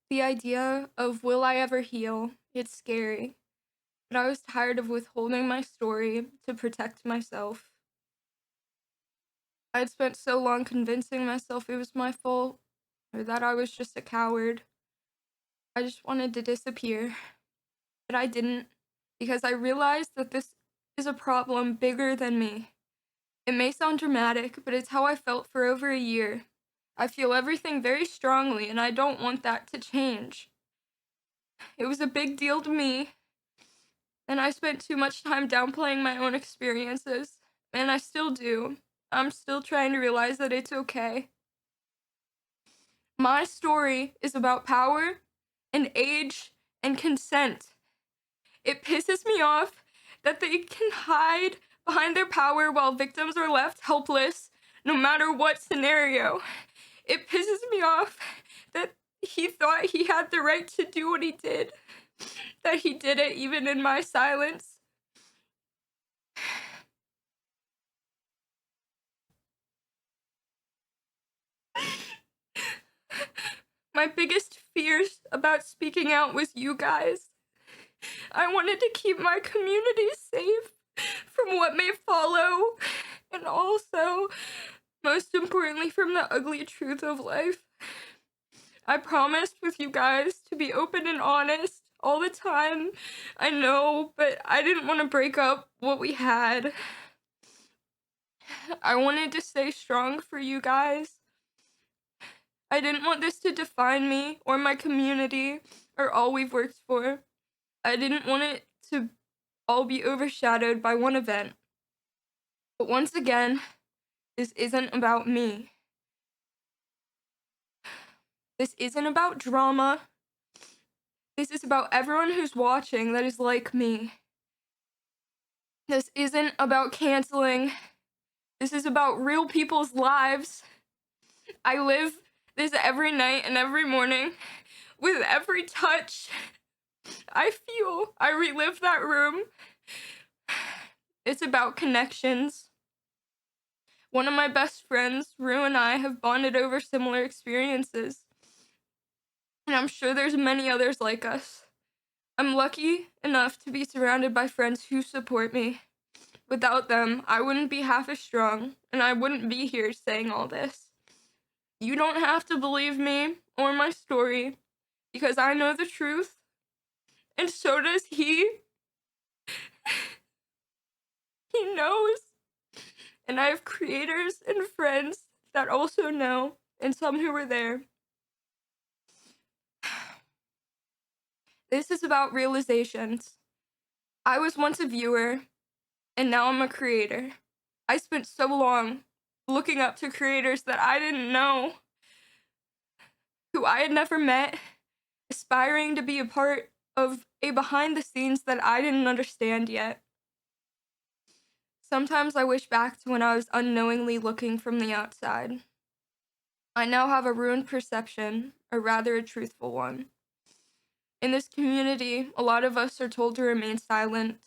The idea of will I ever heal, it's scary, but I was tired of withholding my story to protect myself. I had spent so long convincing myself it was my fault, or that I was just a coward. I just wanted to disappear, but I didn't, because I realized that this is a problem bigger than me. It may sound dramatic, but it's how I felt for over a year. I feel everything very strongly, and I don't want that to change. It was a big deal to me, and I spent too much time downplaying my own experiences, and I still do. I'm still trying to realize that it's okay. My story is about power and age and consent. It pisses me off that they can hide behind their power while victims are left helpless, no matter what scenario. It pisses me off that he thought he had the right to do what he did, that he did it even in my silence. My biggest fears about speaking out was you guys. I wanted to keep my community safe from what may follow, and also, most importantly, from the ugly truth of life. I promised with you guys to be open and honest all the time. I know, but I didn't want to break up what we had. I wanted to stay strong for you guys. I didn't want this to define me or my community or all we've worked for. I didn't want it to all be overshadowed by one event. But once again, this isn't about me. This isn't about drama. This is about everyone who's watching that is like me. This isn't about canceling. This is about real people's lives. I live this every night and every morning. With every touch, I feel I relive that room. It's about connections. One of my best friends, Rue, and I have bonded over similar experiences. And I'm sure there's many others like us. I'm lucky enough to be surrounded by friends who support me. Without them, I wouldn't be half as strong, and I wouldn't be here saying all this. You don't have to believe me or my story, because I know the truth, and so does he. He knows. And I have creators and friends that also know, and some who were there. This is about realizations. I was once a viewer, and now I'm a creator. I spent so long looking up to creators that I didn't know, who I had never met, aspiring to be a part of a behind the scenes that I didn't understand yet. Sometimes I wish back to when I was unknowingly looking from the outside. I now have a ruined perception, or rather a truthful one. In this community, a lot of us are told to remain silent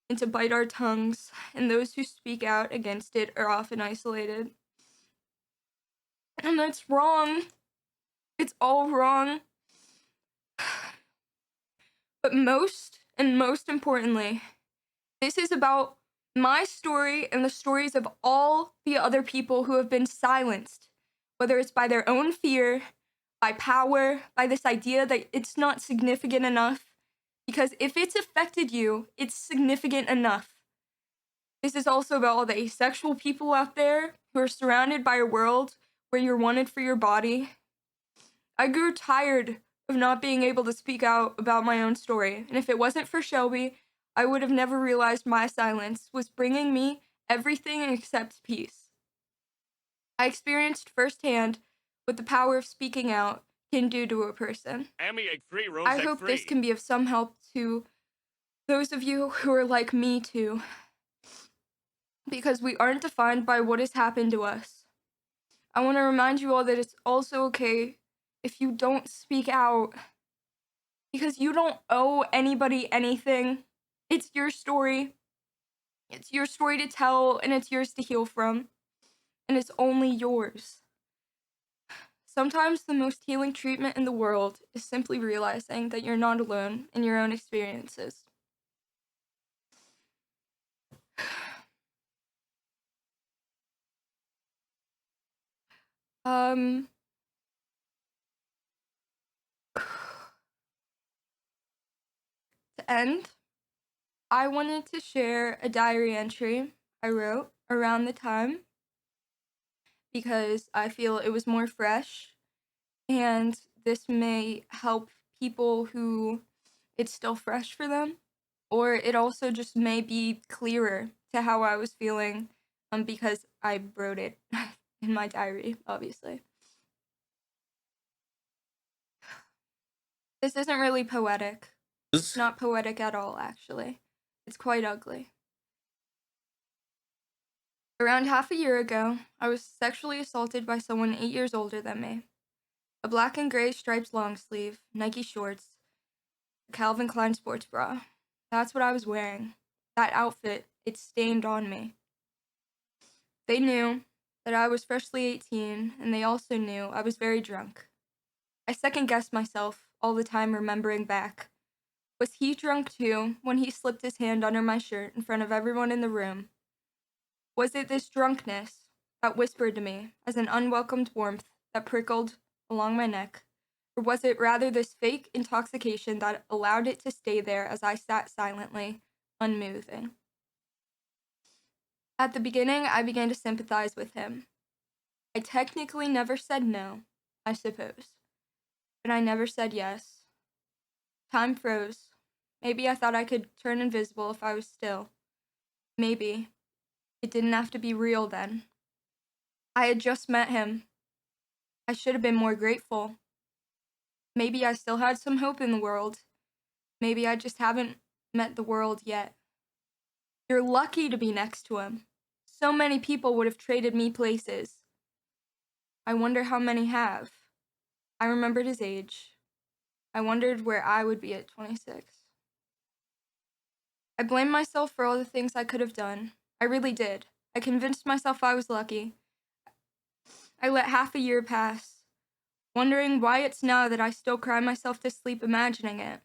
and to bite our tongues, and those who speak out against it are often isolated. And that's wrong. It's all wrong. But most importantly, this is about my story and the stories of all the other people who have been silenced, whether it's by their own fear, by power, by this idea that it's not significant enough. Because if it's affected you, it's significant enough. This is also about all the asexual people out there who are surrounded by a world where you're wanted for your body. I grew tired of not being able to speak out about my own story, and if it wasn't for Shelby, I would have never realized my silence was bringing me everything except peace. I experienced firsthand what the power of speaking out can do to a person. Emmy egg free, Rose I egg hope free. this can be of some help to those of you who are like me too, because we aren't defined by what has happened to us. I want to remind you all that it's also okay if you don't speak out, because you don't owe anybody anything. It's your story. It's your story to tell, and it's yours to heal from, and it's only yours. Sometimes the most healing treatment in the world is simply realizing that you're not alone in your own experiences. To end, I wanted to share a diary entry I wrote around the time because I feel it was more fresh, and this may help people who it's still fresh for them, or it also just may be clearer to how I was feeling because I wrote it in my diary, obviously. This isn't really poetic. It's not poetic at all, actually. It's quite ugly. Around half a year ago, I was sexually assaulted by someone 8 years older than me. A black and gray striped long sleeve, Nike shorts, a Calvin Klein sports bra. That's what I was wearing. That outfit, it stained on me. They knew that I was freshly 18, and they also knew I was very drunk. I second-guessed myself all the time, remembering back. Was he drunk too when he slipped his hand under my shirt in front of everyone in the room? Was it this drunkenness that whispered to me as an unwelcomed warmth that prickled along my neck? Or was it rather this fake intoxication that allowed it to stay there as I sat silently, unmoving? At the beginning, I began to sympathize with him. I technically never said no, I suppose. But I never said yes. Time froze. Maybe I thought I could turn invisible if I was still. Maybe. It didn't have to be real then. I had just met him. I should have been more grateful. Maybe I still had some hope in the world. Maybe I just haven't met the world yet. You're lucky to be next to him. So many people would have traded me places. I wonder how many have. I remembered his age. I wondered where I would be at 26. I blamed myself for all the things I could have done. I really did. I convinced myself I was lucky. I let half a year pass, wondering why it's now that I still cry myself to sleep imagining it.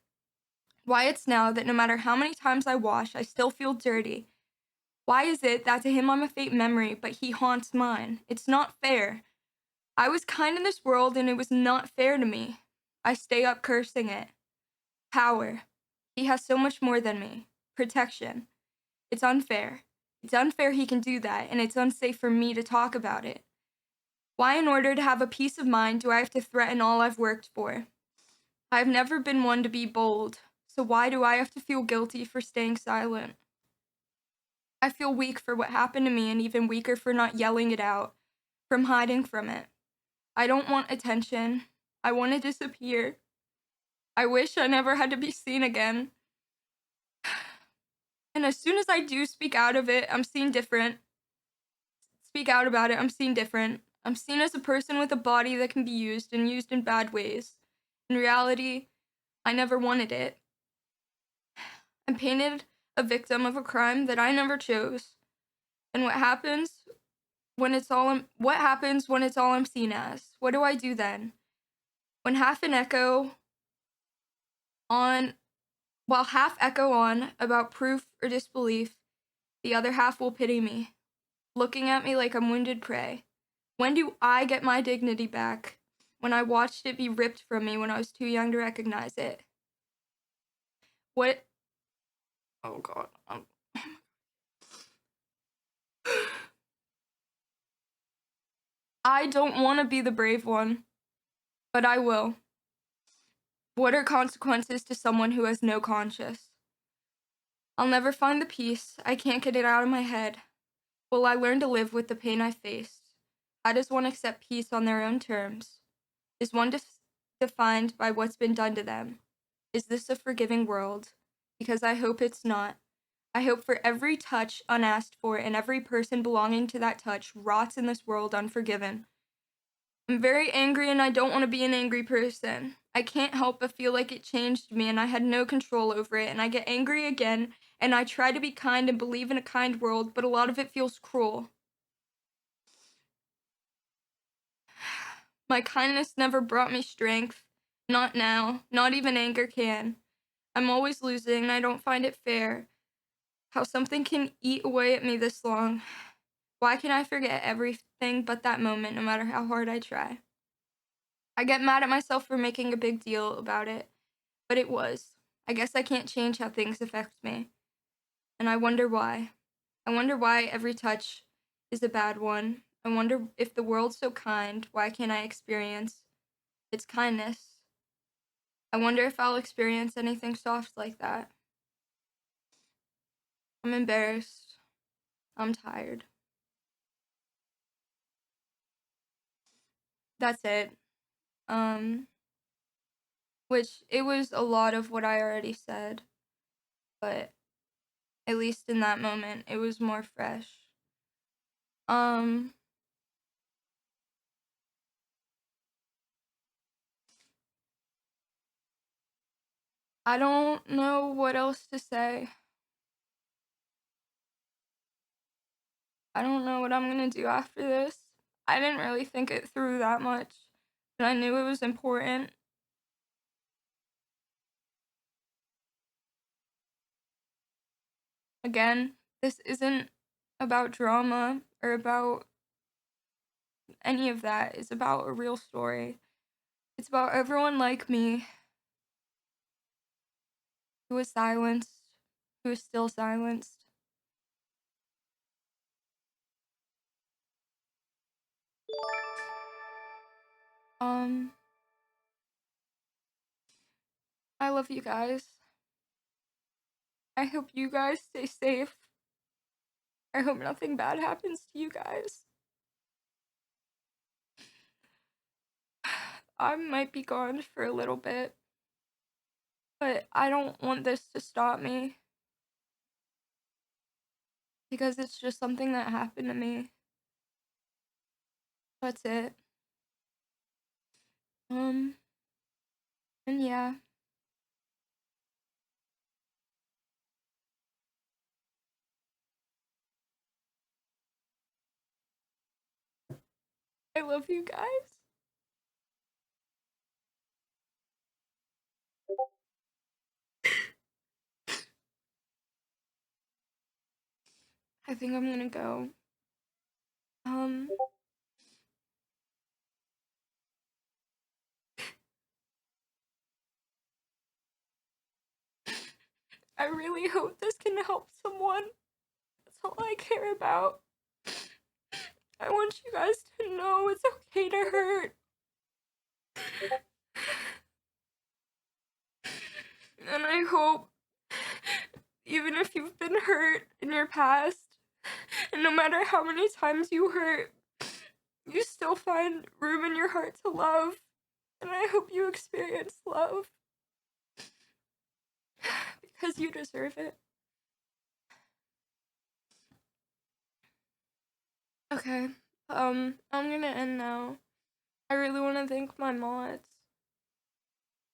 Why it's now that no matter how many times I wash, I still feel dirty. Why is it that to him I'm a faint memory, but he haunts mine? It's not fair. I was kind in this world, and it was not fair to me. I stay up cursing it. Power. He has so much more than me. Protection. It's unfair. It's unfair he can do that, and it's unsafe for me to talk about it. Why, in order to have a peace of mind, do I have to threaten all I've worked for? I've never been one to be bold, so why do I have to feel guilty for staying silent? I feel weak for what happened to me, and even weaker for not yelling it out, from hiding from it. I don't want attention. I want to disappear. I wish I never had to be seen again. And as soon as I do speak out of it, I'm seen different. Speak out about it, I'm seen different. I'm seen as a person with a body that can be used, and used in bad ways. In reality, I never wanted it. I'm painted a victim of a crime that I never chose. And what happens when it's all I'm seen as? What do I do then? When half echo on about proof or disbelief, the other half will pity me, looking at me like I'm wounded prey. When do I get my dignity back? When I watched it be ripped from me when I was too young to recognize it. What? Oh God. I don't want to be the brave one, but I will. What are consequences to someone who has no conscience? I'll never find the peace. I can't get it out of my head. Will I learn to live with the pain I faced? How does one accept peace on their own terms? Is one defined by what's been done to them? Is this a forgiving world? Because I hope it's not. I hope for every touch unasked for and every person belonging to that touch rots in this world unforgiven. I'm very angry, and I don't want to be an angry person. I can't help but feel like it changed me and I had no control over it, and I get angry again, and I try to be kind and believe in a kind world, but a lot of it feels cruel. My kindness never brought me strength. Not now. Not even anger can. I'm always losing, and I don't find it fair. How something can eat away at me this long. Why can I forget everything but that moment, no matter how hard I try? I get mad at myself for making a big deal about it, but it was. I guess I can't change how things affect me. And I wonder why. I wonder why every touch is a bad one. I wonder if the world's so kind, why can't I experience its kindness? I wonder if I'll experience anything soft like that. I'm embarrassed. I'm tired. That's it. Which it was a lot of what I already said, but at least in that moment, it was more fresh. Um, I don't know what else to say. I don't know what I'm gonna do after this. I didn't really think it through that much, but I knew it was important. Again, this isn't about drama or about any of that. It's about a real story. It's about everyone like me who was silenced, who is still silenced. I love you guys. I hope you guys stay safe. I hope nothing bad happens to you guys. I might be gone for a little bit, but I don't want this to stop me because it's just something that happened to me. That's it. And yeah. I love you guys. I think I'm gonna go. I really hope this can help someone. That's all I care about. I want you guys to know it's okay to hurt. And I hope, even if you've been hurt in your past, and no matter how many times you hurt, you still find room in your heart to love. And I hope you experience love. Because you deserve it. Okay, I'm gonna end now. I really want to thank my mods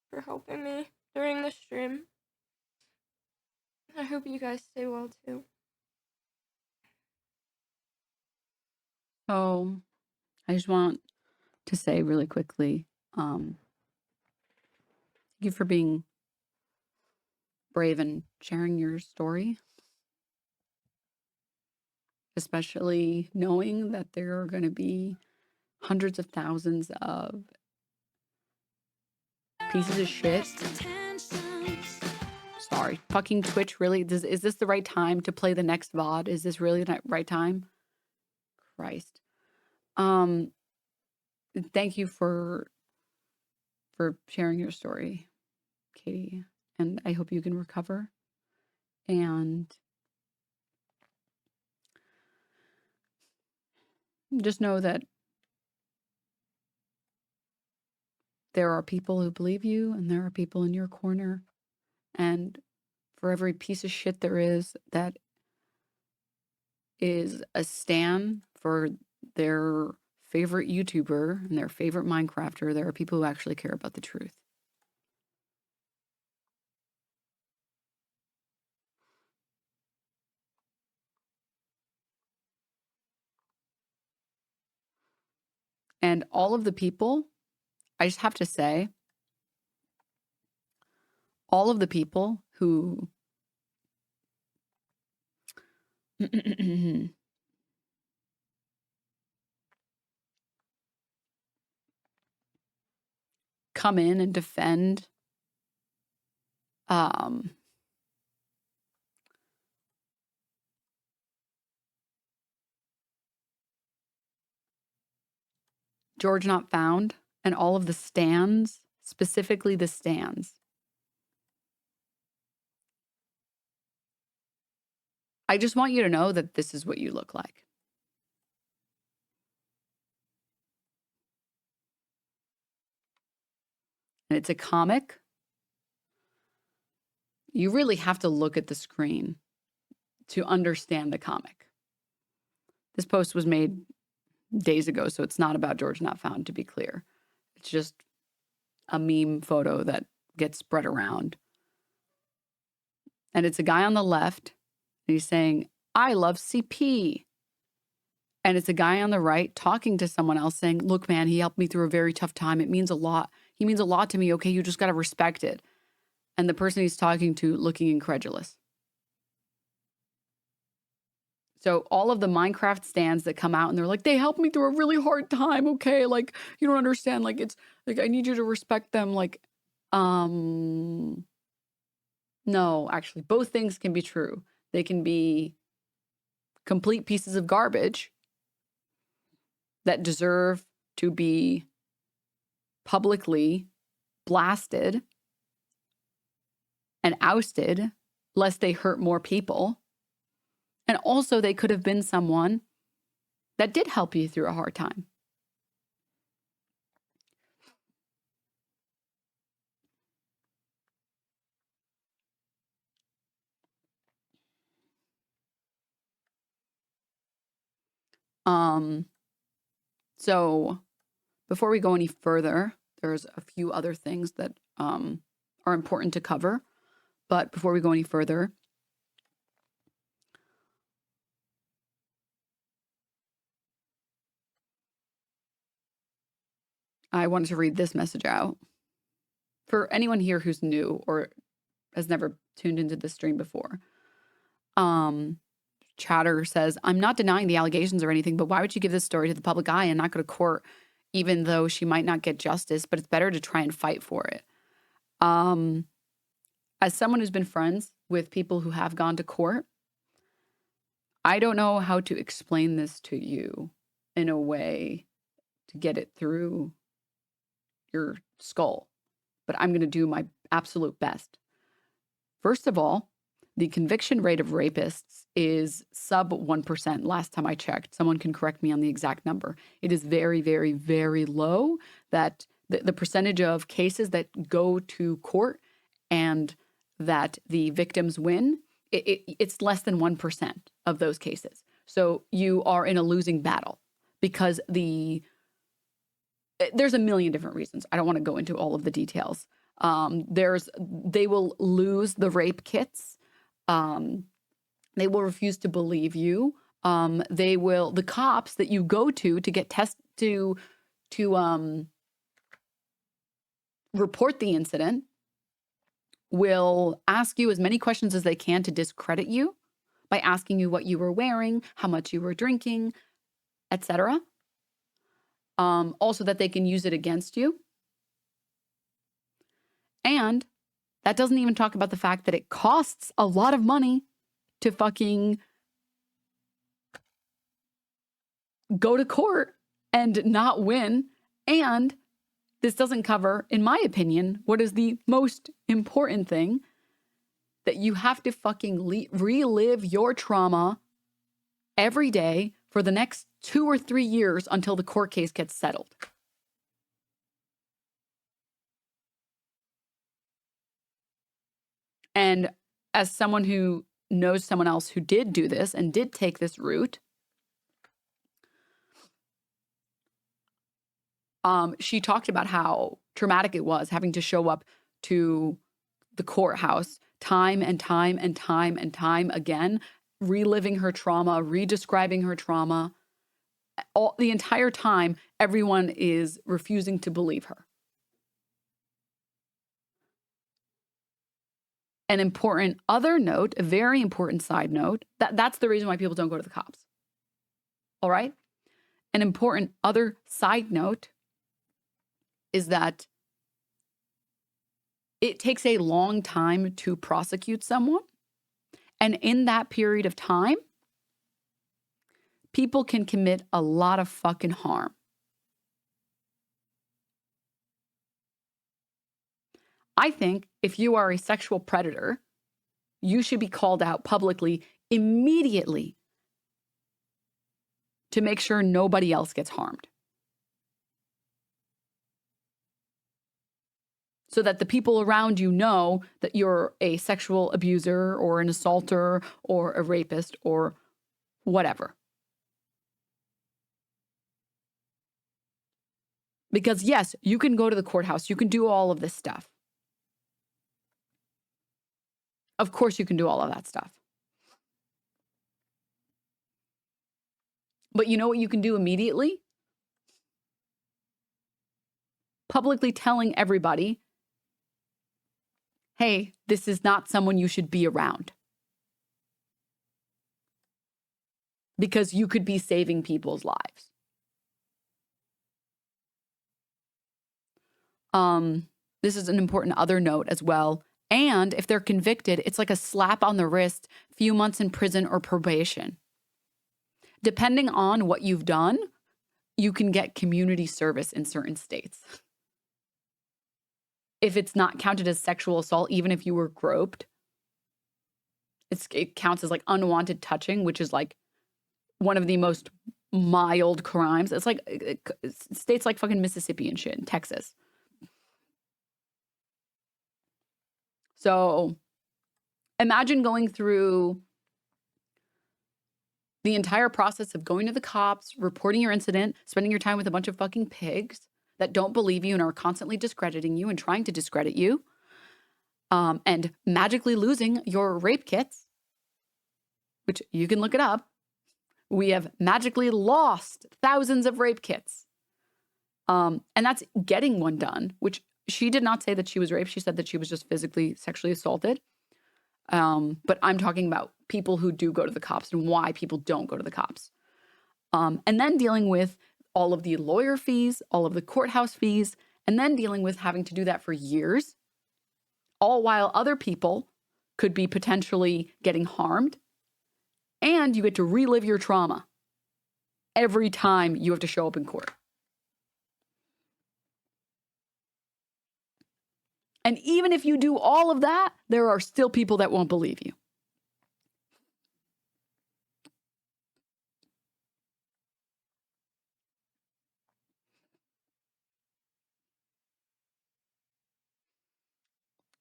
for helping me during the stream. I hope you guys stay well too. So I just want to say really quickly, thank you for being brave and sharing your story, especially knowing that there are going to be hundreds of thousands of pieces of shit. Sorry, fucking Twitch, really? Is this the right time to play the next VOD? Is this really the right time? Christ. Thank you for sharing your story, Katie, and I hope you can recover. And just know that there are people who believe you, and there are people in your corner. And for every piece of shit there is that is a stan for their favorite YouTuber and their favorite Minecrafter, there are people who actually care about the truth. And all of the people, I just have to say, all of the people who come in and defend GeorgeNotFound and all of the stands, specifically the stands. I just want you to know that this is what you look like. And it's a comic. You really have to look at the screen to understand the comic. This post was made days ago, so it's not about GeorgeNotFound, to be clear. It's just a meme photo that gets spread around. And it's a guy on the left, and he's saying, I love CP. And it's a guy on the right talking to someone else saying, look, man, he helped me through a very tough time. It means a lot. He means a lot to me. Okay, you just got to respect it. And the person he's talking to looking incredulous. So all of the Minecraft stands that come out and they're like, they helped me through a really hard time. Okay, like, you don't understand. Like, it's like, I need you to respect them. Like, no, actually, both things can be true. They can be complete pieces of garbage that deserve to be publicly blasted and ousted lest they hurt more people. And also they could have been someone that did help you through a hard time. So before we go any further, there's a few other things that are important to cover. But before we go any further, I wanted to read this message out. For anyone here who's new or has never tuned into this stream before, Chatter says, I'm not denying the allegations or anything, but why would you give this story to the public eye and not go to court, even though she might not get justice, but it's better to try and fight for it? As someone who's been friends with people who have gone to court, I don't know how to explain this to you in a way to get it through your skull, but I'm going to do my absolute best. First of all, the conviction rate of rapists is sub 1%. Last time I checked, someone can correct me on the exact number. It is very, very, very low that the percentage of cases that go to court and that the victims win, it's less than 1% of those cases. So you are in a losing battle because there's a million different reasons. I don't want to go into all of the details. They will lose the rape kits. They will refuse to believe you. The cops that you go to get to report the incident will ask you as many questions as they can to discredit you by asking you what you were wearing, how much you were drinking, etc. Also that they can use it against you. And that doesn't even talk about the fact that it costs a lot of money to fucking go to court and not win. And this doesn't cover, in my opinion, what is the most important thing, that you have to fucking relive your trauma every day for the next 2 or 3 years until the court case gets settled. And as someone who knows someone else who did do this and did take this route, she talked about how traumatic it was having to show up to the courthouse time and time and time and time again, reliving her trauma, redescribing her trauma. The entire time, everyone is refusing to believe her. An important other note, a very important side note, that's the reason why people don't go to the cops. All right? An important other side note is that it takes a long time to prosecute someone. And in that period of time, people can commit a lot of fucking harm. I think if you are a sexual predator, you should be called out publicly immediately to make sure nobody else gets harmed. So that the people around you know that you're a sexual abuser or an assaulter or a rapist or whatever. Because yes, you can go to the courthouse. You can do all of this stuff. Of course you can do all of that stuff. But you know what you can do immediately? Publicly telling everybody, hey, this is not someone you should be around. Because you could be saving people's lives. This is an important other note as well. And if they're convicted, it's like a slap on the wrist, few months in prison or probation. Depending on what you've done, you can get community service in certain states. If it's not counted as sexual assault, even if you were groped, it counts as like unwanted touching, which is like one of the most mild crimes. It's like states like fucking Mississippi and shit, and Texas. So imagine going through the entire process of going to the cops, reporting your incident, spending your time with a bunch of fucking pigs that don't believe you and are constantly discrediting you and trying to discredit you, and magically losing your rape kits, which you can look it up. We have magically lost thousands of rape kits. And that's getting one done, which she did not say that she was raped. She said that she was just physically, sexually assaulted. But I'm talking about people who do go to the cops and why people don't go to the cops. And then dealing with all of the lawyer fees, all of the courthouse fees, and then dealing with having to do that for years, all while other people could be potentially getting harmed. And you get to relive your trauma every time you have to show up in court. And even if you do all of that, there are still people that won't believe you.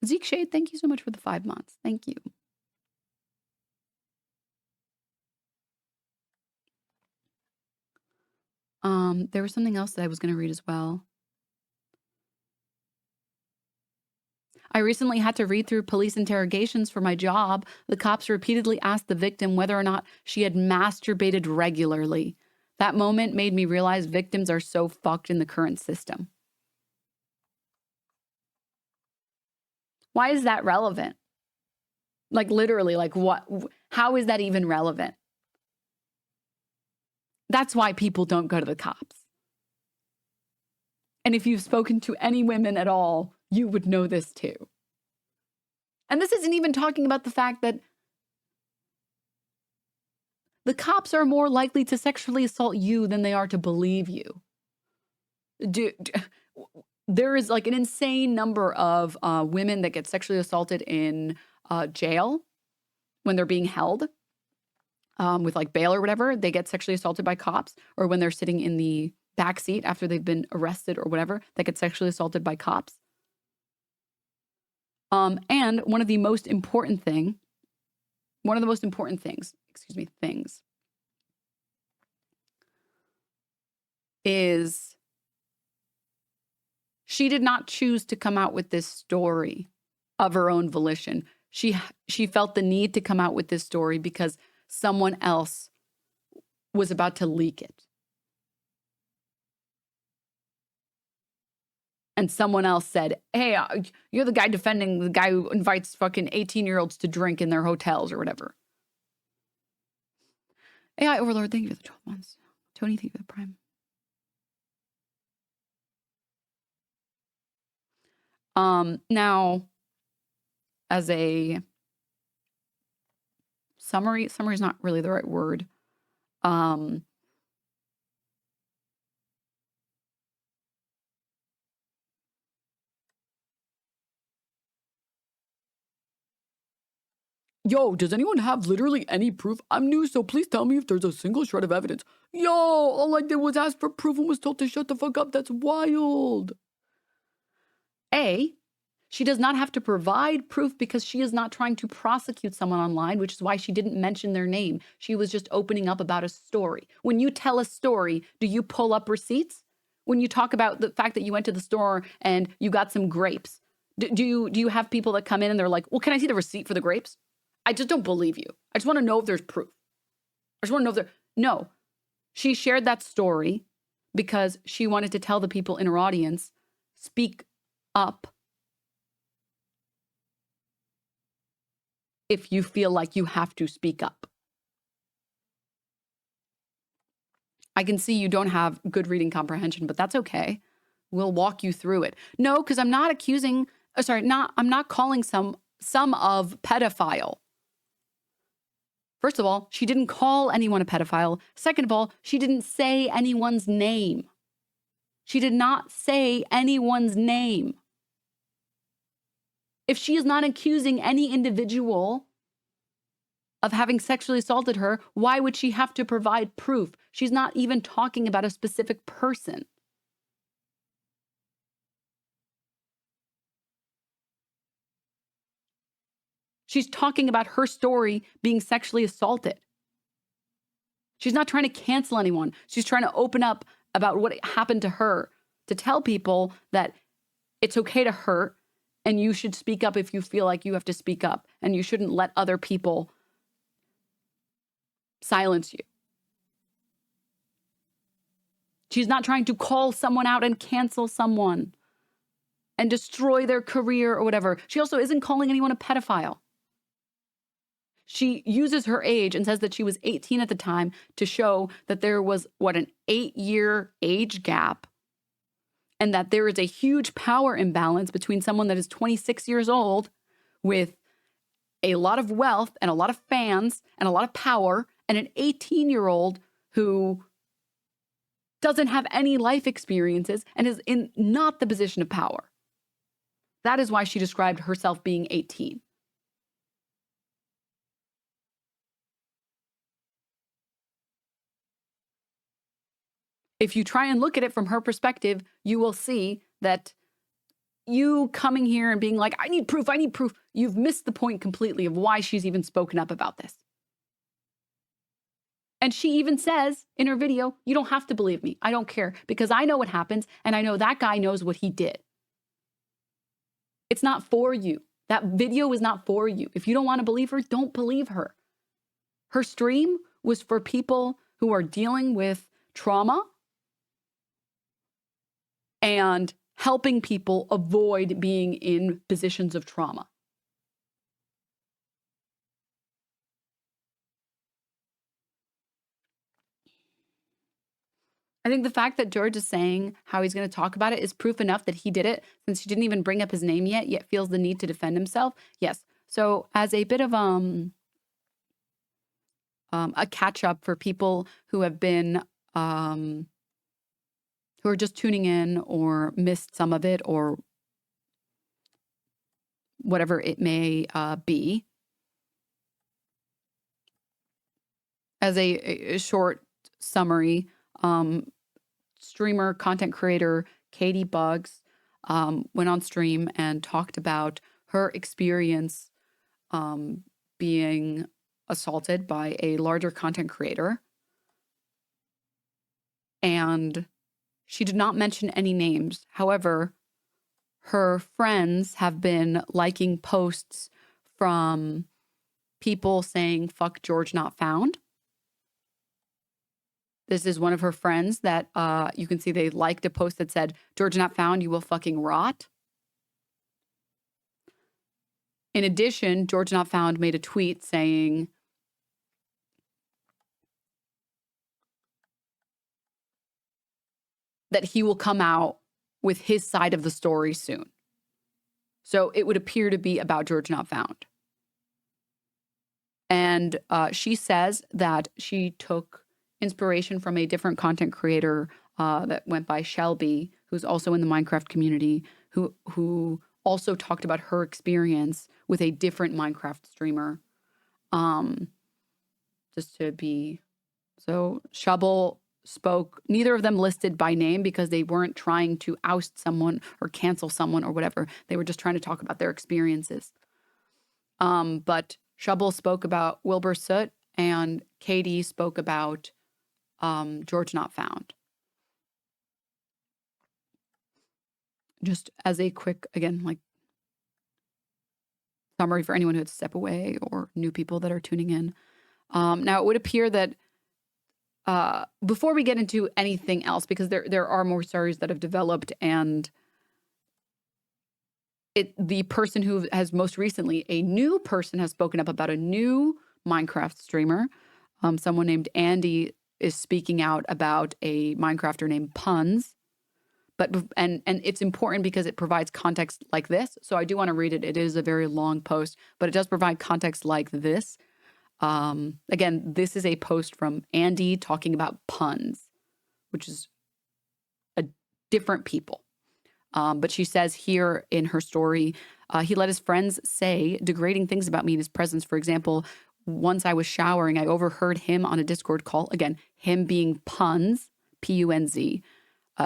Zeke Shade, thank you so much for the 5 months. Thank you. There was something else that I was going to read as well. I recently had to read through police interrogations for my job. The cops repeatedly asked the victim whether or not she had masturbated regularly. That moment made me realize victims are so fucked in the current system. Why is that relevant? Like literally, like what? How is that even relevant? That's why people don't go to the cops. And if you've spoken to any women at all, you would know this too. And this isn't even talking about the fact that the cops are more likely to sexually assault you than they are to believe you. There is like an insane number of women that get sexually assaulted in jail when they're being held with like bail or whatever. They get sexually assaulted by cops, or when they're sitting in the back seat after they've been arrested or whatever, they get sexually assaulted by cops. And one of the most important things is she did not choose to come out with this story of her own volition. She felt the need to come out with this story because someone else was about to leak it. And someone else said, hey, you're the guy defending the guy who invites fucking 18-year-olds to drink in their hotels or whatever. AI Overlord, thank you for the 12 months. Tony, thank you for the Prime. Now, as a summary is not really the right word. Yo, does anyone have literally any proof? I'm new, so please tell me if there's a single shred of evidence. Yo, all I did was ask for proof and was told to shut the fuck up. That's wild. A, she does not have to provide proof because she is not trying to prosecute someone online, which is why she didn't mention their name. She was just opening up about a story. When you tell a story, do you pull up receipts? when you talk about the fact that you went to the store and you got some grapes? Do you have people that come in and they're like, well, can I see the receipt for the grapes? I just don't believe you. I just want to know if there's proof. I just want to know if there. No, she shared that story because she wanted to tell the people in her audience, speak up if you feel like you have to speak up. I can see you don't have good reading comprehension, but that's okay. We'll walk you through it. No, because I'm not accusing, I'm not calling some of pedophile. First of all, she didn't call anyone a pedophile. Second of all, she didn't say anyone's name. She did not say anyone's name. If she is not accusing any individual of having sexually assaulted her, why would she have to provide proof? She's not even talking about a specific person. She's talking about her story being sexually assaulted. She's not trying to cancel anyone. She's trying to open up about what happened to her, to tell people that it's okay to hurt and you should speak up if you feel like you have to speak up, and you shouldn't let other people silence you. She's not trying to call someone out and cancel someone and destroy their career or whatever. She also isn't calling anyone a pedophile. She uses her age and says that she was 18 at the time to show that there was, an 8-year age gap, and that there is a huge power imbalance between someone that is 26 years old with a lot of wealth and a lot of fans and a lot of power, and an 18-year-old who doesn't have any life experiences and is in not the position of power. That is why she described herself being 18. If you try and look at it from her perspective, you will see that you coming here and being like, I need proof, you've missed the point completely of why she's even spoken up about this. And she even says in her video, you don't have to believe me. I don't care, because I know what happens, and I know that guy knows what he did. It's not for you. That video is not for you. If you don't want to believe her, don't believe her. Her stream was for people who are dealing with trauma and helping people avoid being in positions of trauma. I think the fact that George is saying how he's going to talk about it is proof enough that he did it, since he didn't even bring up his name yet feels the need to defend himself. Yes. So as a bit of a catch up for people who have been who are just tuning in or missed some of it or whatever it may be. As a short summary, streamer, content creator Caitibugzz went on stream and talked about her experience being assaulted by a larger content creator. And she did not mention any names. However, her friends have been liking posts from people saying, fuck GeorgeNotFound. This is one of her friends that you can see they liked a post that said, GeorgeNotFound, you will fucking rot. In addition, GeorgeNotFound made a tweet saying, that he will come out with his side of the story soon. So it would appear to be about GeorgeNotFound. And she says that she took inspiration from a different content creator that went by Shelby, who's also in the Minecraft community, who also talked about her experience with a different Minecraft streamer. Just to be... So Shubble spoke, neither of them listed by name because they weren't trying to oust someone or cancel someone or whatever. They were just trying to talk about their experiences. But Shubble spoke about Wilbur Soot and Katie spoke about GeorgeNotFound. just as a quick, again, like summary for anyone who had to step away or new people that are tuning in. Now, it would appear that before we get into anything else, because there are more stories that have developed, and the person who has most recently, a new person has spoken up about a new Minecraft streamer. Someone named Andy is speaking out about a Minecrafter named Puns. And it's important because it provides context like this. So I do want to read it. It is a very long post, but it does provide context like this. Again, this is a post from Andy talking about puns, which is a different people. But she says here in her story, he let his friends say degrading things about me in his presence. For example, once I was showering, I overheard him on a Discord call, again, him being Puns, P-U-N-Z,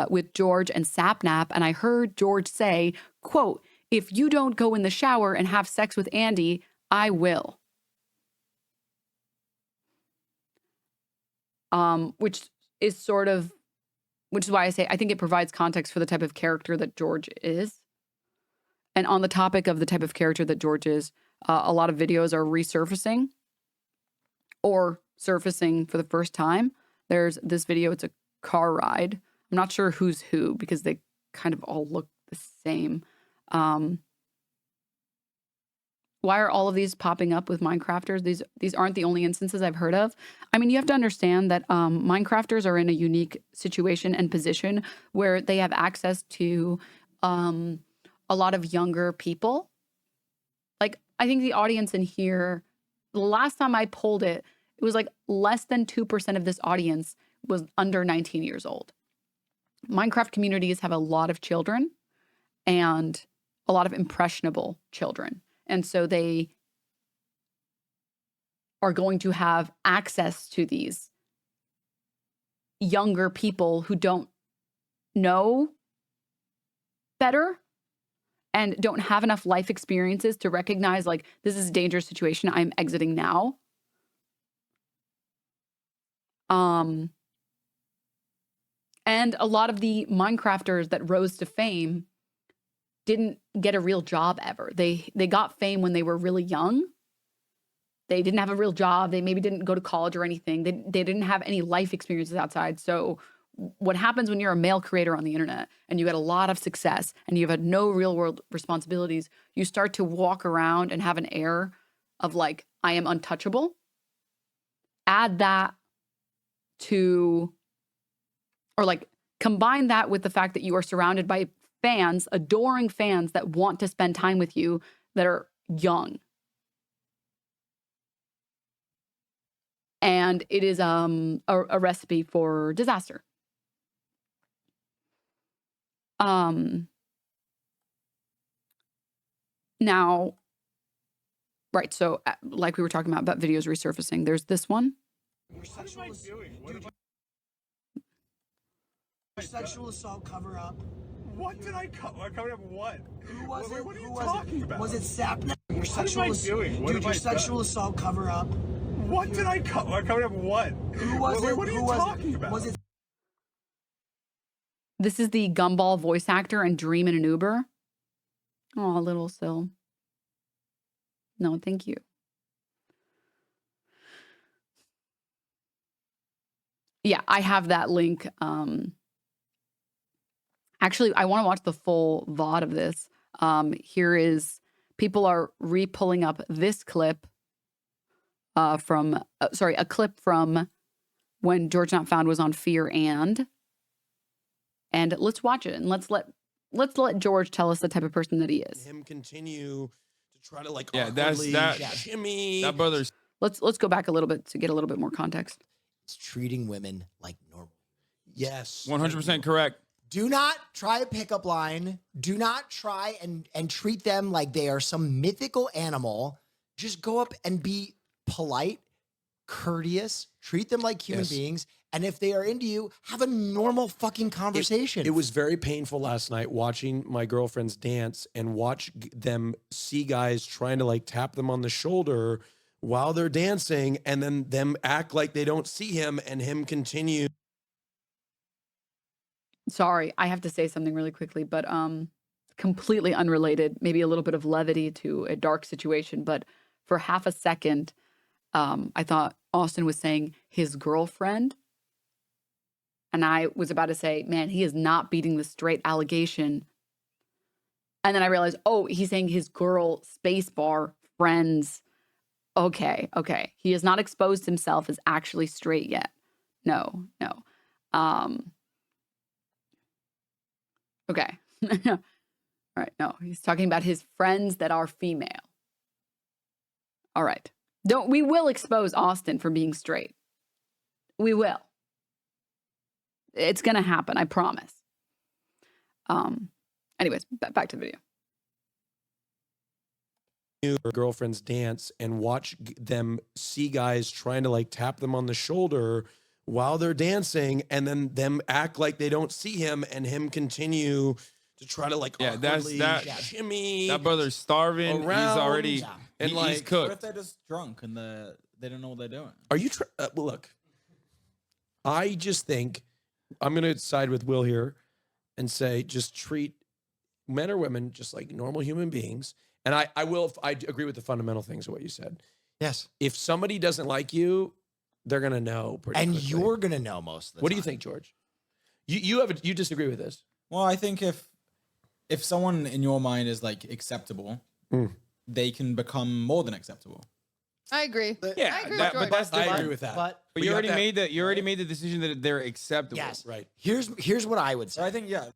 with George and Sapnap. And I heard George say, quote, "If you don't go in the shower and have sex with Andy, I will." Which is why I say I think it provides context for the type of character that George is. And on the topic of the type of character that George is, a lot of videos are resurfacing or surfacing for the first time. There's this video, it's a car ride. I'm not sure who's who because they kind of all look the same. Why are all of these popping up with Minecrafters? These aren't the only instances I've heard of. I mean, you have to understand that Minecrafters are in a unique situation and position where they have access to a lot of younger people. Like, I think the audience in here, the last time I polled it, it was like less than 2% of this audience was under 19 years old. Minecraft communities have a lot of children and a lot of impressionable children. And so they are going to have access to these younger people who don't know better and don't have enough life experiences to recognize, like, this is a dangerous situation. I'm exiting now. And a lot of the Minecrafters that rose to fame didn't get a real job ever. They got fame when they were really young. They didn't have a real job. They maybe didn't go to college or anything. They didn't have any life experiences outside. So what happens when you're a male creator on the internet and you get a lot of success and you've had no real world responsibilities, you start to walk around and have an air of like, I am untouchable. Add that to, or like combine that with the fact that you are surrounded by fans, adoring fans that want to spend time with you that are young. And it is a recipe for disaster. Now, right, so like we were talking about videos resurfacing, there's this one. Sexual assault cover up. What did I cover up? What? Who was it? What are you Who was talking it? about? Was it Sapnap? Your What sexual am I doing? What dude, have your I sexual done? assault cover up. What did I cover up? What? Who was it? What are you Who was talking it? about? Was it This is the Gumball voice actor and Dream in an Uber. Oh, little Sil. No, thank you. Yeah, I have that link. Actually, I want to watch the full VOD of this. Here is, people are re-pulling up this clip from, a clip from when GeorgeNotFound was on Fear and let's watch it and let's let George tell us the type of person that he is. Him continue to try to like that's shimmy. that brother's Let's go back a little bit to get a little bit more context. It's treating women like normal. Yes, 100% correct. Do not try a pickup line. Do not try and treat them like they are some mythical animal. Just go up and be polite, courteous, treat them like human beings. And if they are into you, have a normal fucking conversation. It was very painful last night watching my girlfriends dance and watch them see guys trying to like tap them on the shoulder while they're dancing and then them act like they don't see him and him continue. Sorry, I have to say something really quickly, but completely unrelated, maybe a little bit of levity to a dark situation, but for half a second, I thought Austin was saying his girlfriend. And I was about to say, man, he is not beating the straight allegation. And then I realized, oh, he's saying his girl spacebar friends. Okay. He has not exposed himself as actually straight yet. No. Okay. All right. No, he's talking about his friends that are female. All right. We will expose Austin for being straight. We will. It's going to happen. I promise. Anyways, back to the video. Or girlfriends dance and watch them see guys trying to like tap them on the shoulder while they're dancing, and then them act like they don't see him, and him continue to try to like awkwardly shimmy. That brother's starving. Around. He's already And he's like, What cooked. if they're just drunk and they don't know what they're doing? Are you? Well, look, I just think I'm gonna side with Will here and say just treat men or women just like normal human beings. And I agree with the fundamental things of what you said. Yes. If somebody doesn't like you, they're gonna know pretty And quickly. you're going to know most of the time. What do you think, George? You disagree with this? Well, I think if someone in your mind is like acceptable, they can become more than acceptable. I agree. Yeah, I agree that- with but George. that's I the- agree with that. But But you already made that. You already made the decision that they're acceptable. yes, Right. Here's what I would So say. I think, yeah.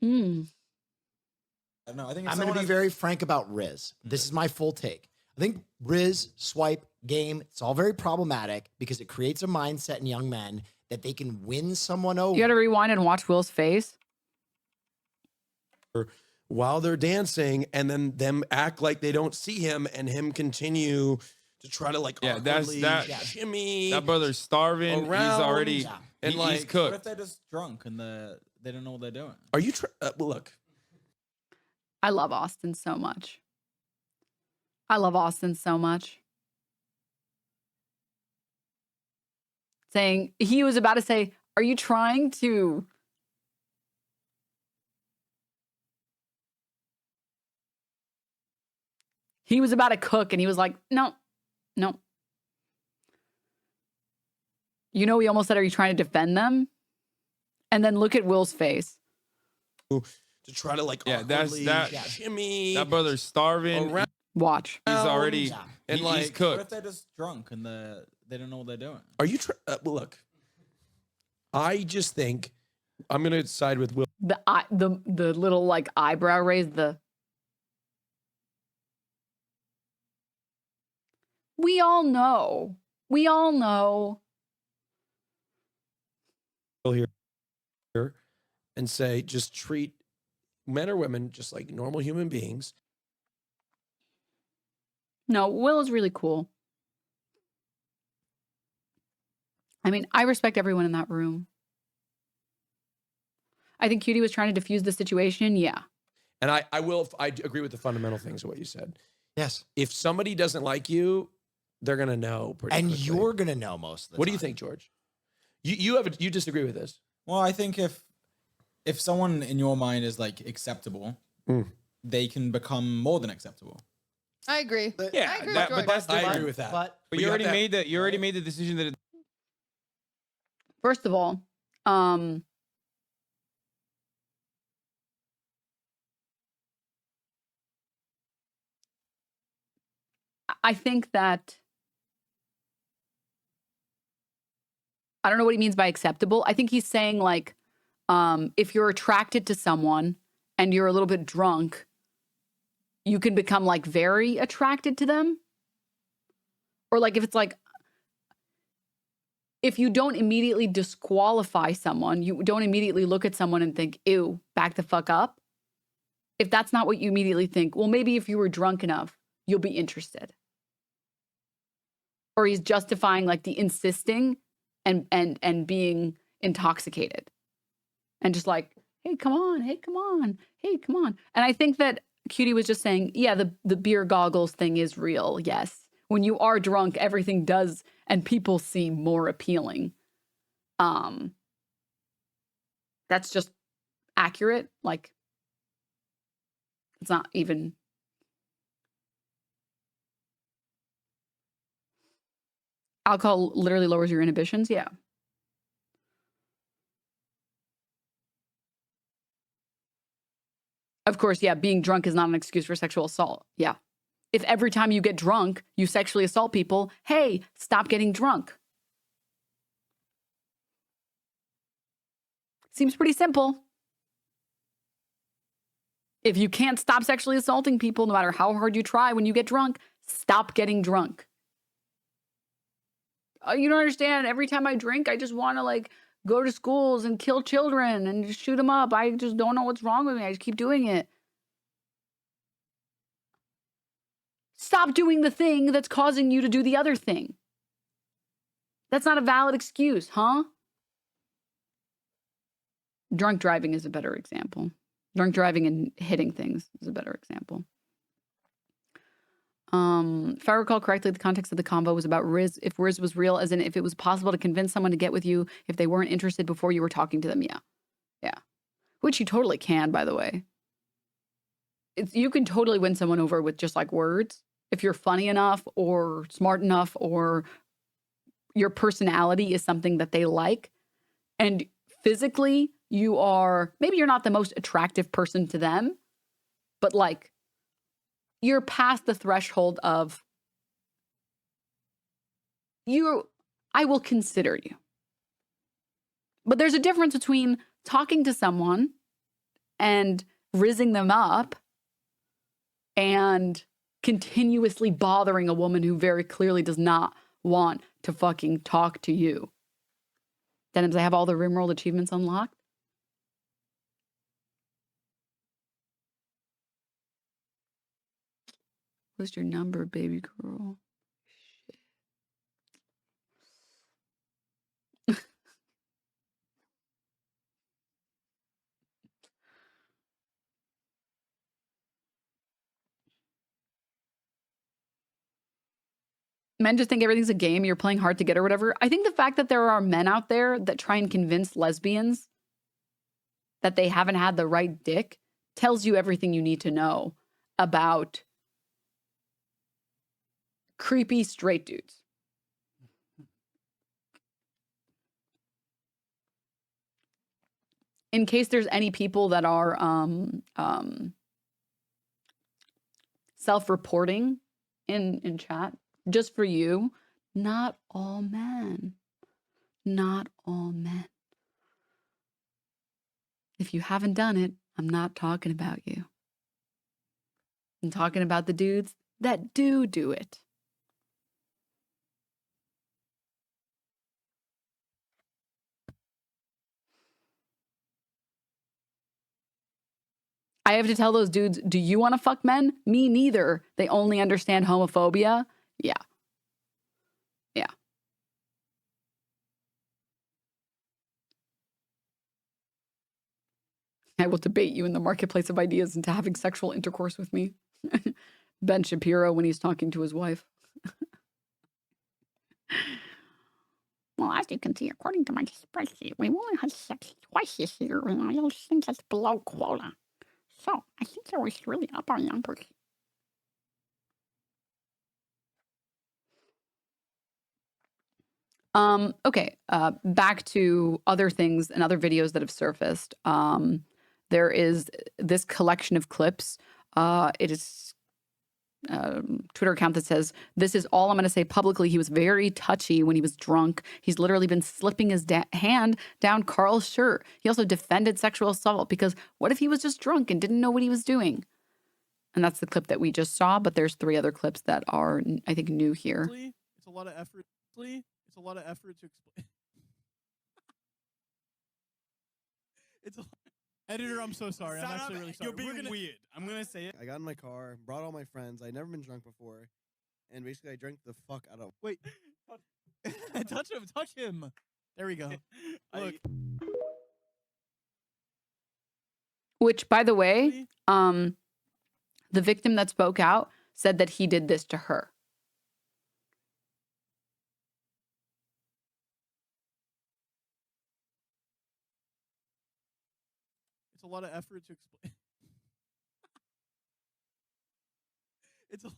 No, I think if I'm going someone to be has- very frank about Riz. This is my full take. I think Riz, swipe, game, it's all very problematic because it creates a mindset in young men that they can win someone over. You got to rewind and watch Will's face. While they're dancing, and then them act like they don't see him, and him continue to try to like awkwardly shimmy. That brother's starving. Around. He's already Yeah. And he's like, What cooked. if they're just drunk and they don't know what they're doing? are you? Well, look, I love Austin so much. I love Austin so much. Saying, he was about to say, are you trying to... He was about to cook and he was like, no. You know, he almost said, are you trying to defend them? And then look at Will's face. to try to like awkwardly shimmy. That brother's starving. Around. Watch. He's already And he's like, What if cooked. they're just drunk and they don't know what they're doing? are you? Well, look, I just think I'm gonna side with Will. The little like eyebrow raise, we all know. Here and say just treat men or women just like normal human beings. No, Will is really cool. I mean, I respect everyone in that room. I think Cutie was trying to diffuse the situation. Yeah. And I agree with the fundamental things of what you said. Yes. If somebody doesn't like you, they're gonna know pretty And quickly. you're going to know most of the time. What do you think, George? You disagree with this? Well, I think if someone in your mind is like acceptable, they can become more than acceptable. I agree. Yeah, I agree that- with but George. that's the- I agree with that. But But you already made that. You already made the decision that. First of all, I think that I don't know what he means by acceptable. I think he's saying like, if you're attracted to someone and you're a little bit drunk, you can become like very attracted to them. Or like if it's like, if you don't immediately disqualify someone, you don't immediately look at someone and think, ew, back the fuck up. If that's not what you immediately think, well, maybe if you were drunk enough, you'll be interested. Or he's justifying like the insisting and being intoxicated. And just like, hey, come on, hey, come on, hey, come on. And I think that Cutie was just saying, yeah, the beer goggles thing is real. Yes. When you are drunk, everything does and people seem more appealing. That's just accurate. Like, it's not even. Alcohol literally lowers your inhibitions. Yeah. Of course, yeah, being drunk is not an excuse for sexual assault. Yeah. If every time you get drunk, you sexually assault people, hey, stop getting drunk. Seems pretty simple. If you can't stop sexually assaulting people, no matter how hard you try when you get drunk, stop getting drunk. You don't understand. Every time I drink, I just want to like go to schools and kill children and just shoot them up. I just don't know what's wrong with me. I just keep doing it. Stop doing the thing that's causing you to do the other thing. That's not a valid excuse, huh? Drunk driving is a better example. Drunk driving and hitting things is a better example. If I recall correctly, the context of the convo was about Riz. If Riz was real, as in if it was possible to convince someone to get with you if they weren't interested before you were talking to them. Yeah. Yeah. Which you totally can, by the way. You can totally win someone over with just like words. If you're funny enough or smart enough or your personality is something that they like. And physically, you are, maybe you're not the most attractive person to them, but like, you're past the threshold of I will consider you. But there's a difference between talking to someone and rizzing them up and continuously bothering a woman who very clearly does not want to fucking talk to you. Denims, I have all the rimrolled achievements unlocked. What's your number, baby girl? Shit. Men just think everything's a game. You're playing hard to get or whatever. I think the fact that there are men out there that try and convince lesbians that they haven't had the right dick tells you everything you need to know about creepy straight dudes. In case there's any people that are self-reporting in chat, just for you, not all men. Not all men. If you haven't done it, I'm not talking about you. I'm talking about the dudes that do it. I have to tell those dudes, do you want to fuck men? Me neither. They only understand homophobia. Yeah. Yeah. I will debate you in the marketplace of ideas into having sexual intercourse with me. Ben Shapiro when he's talking to his wife. Well, as you can see, according to my spreadsheet, we only had sex twice this year, and I don't think that's below quota. So, I think that we should really up our numbers. Okay, back to other things and other videos that have surfaced. There is this collection of clips. It is Twitter account that says, this is all I'm going to say publicly. He was very touchy when he was drunk. He's literally been slipping his hand down Karl's shirt. He also defended sexual assault because what if he was just drunk and didn't know what he was doing? And that's the clip that we just saw, but there's 3 other clips that are, I think, new here. It's a lot of effort. It's a lot of effort to explain. It's a editor, I'm so sorry. I'm actually really sorry. You're being weird. I'm gonna say it. I got in my car, brought all my friends. I'd never been drunk before, and basically I drank the fuck out of. Wait, touch him! Touch him! There we go. Look. Which, by the way, The victim that spoke out said that he did this to her. It's a lot of effort to explain. It's a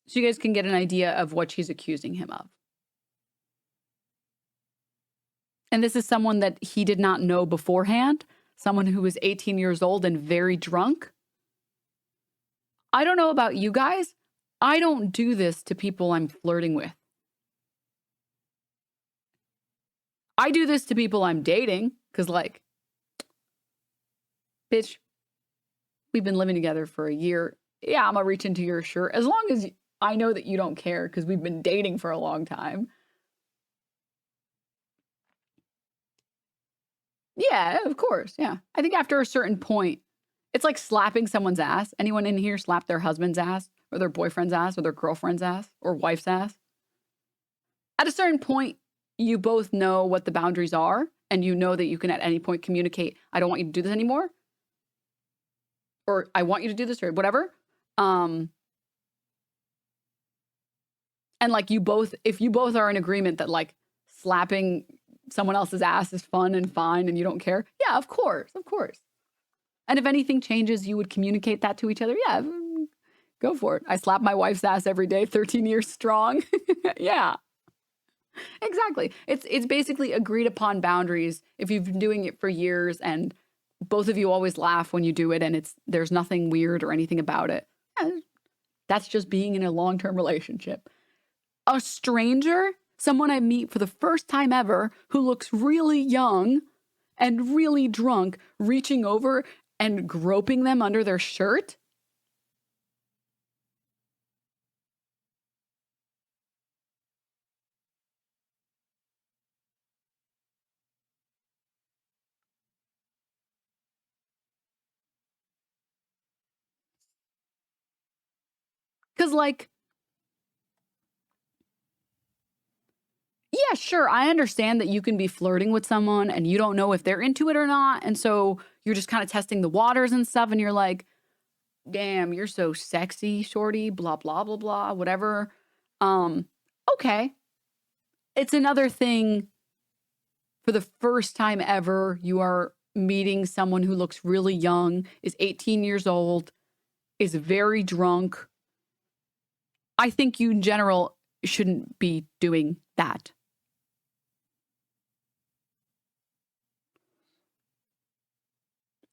So you guys can get an idea of what she's accusing him of. And this is someone that he did not know beforehand, someone who was 18 years old and very drunk. I don't know about you guys. I don't do this to people I'm flirting with. I do this to people I'm dating because, like, bitch, we've been living together for a year. Yeah, I'm going to reach into your shirt as long as I know that you don't care because we've been dating for a long time. Yeah, of course. Yeah. I think after a certain point, it's like slapping someone's ass. Anyone in here slap their husband's ass or their boyfriend's ass or their girlfriend's ass or wife's ass? At a certain point, you both know what the boundaries are and you know that you can at any point communicate, I don't want you to do this anymore. Or I want you to do this or whatever. And like you both, if you both are in agreement that like slapping someone else's ass is fun and fine and you don't care. Yeah, of course. Of course. And if anything changes, you would communicate that to each other. Yeah, go for it. I slap my wife's ass every day, 13 years strong. Yeah, exactly. It's basically agreed upon boundaries. If you've been doing it for years and both of you always laugh when you do it and there's nothing weird or anything about it. Yeah, that's just being in a long-term relationship. A stranger, someone I meet for the first time ever who looks really young and really drunk, reaching over and groping them under their shirt. Because, like, yeah, sure, I understand that you can be flirting with someone and you don't know if they're into it or not. And so you're just kind of testing the waters and stuff. And you're like, damn, you're so sexy, shorty, blah, blah, blah, blah, whatever. Okay. It's another thing for the first time ever, you are meeting someone who looks really young, is 18 years old, is very drunk. I think you in general shouldn't be doing that.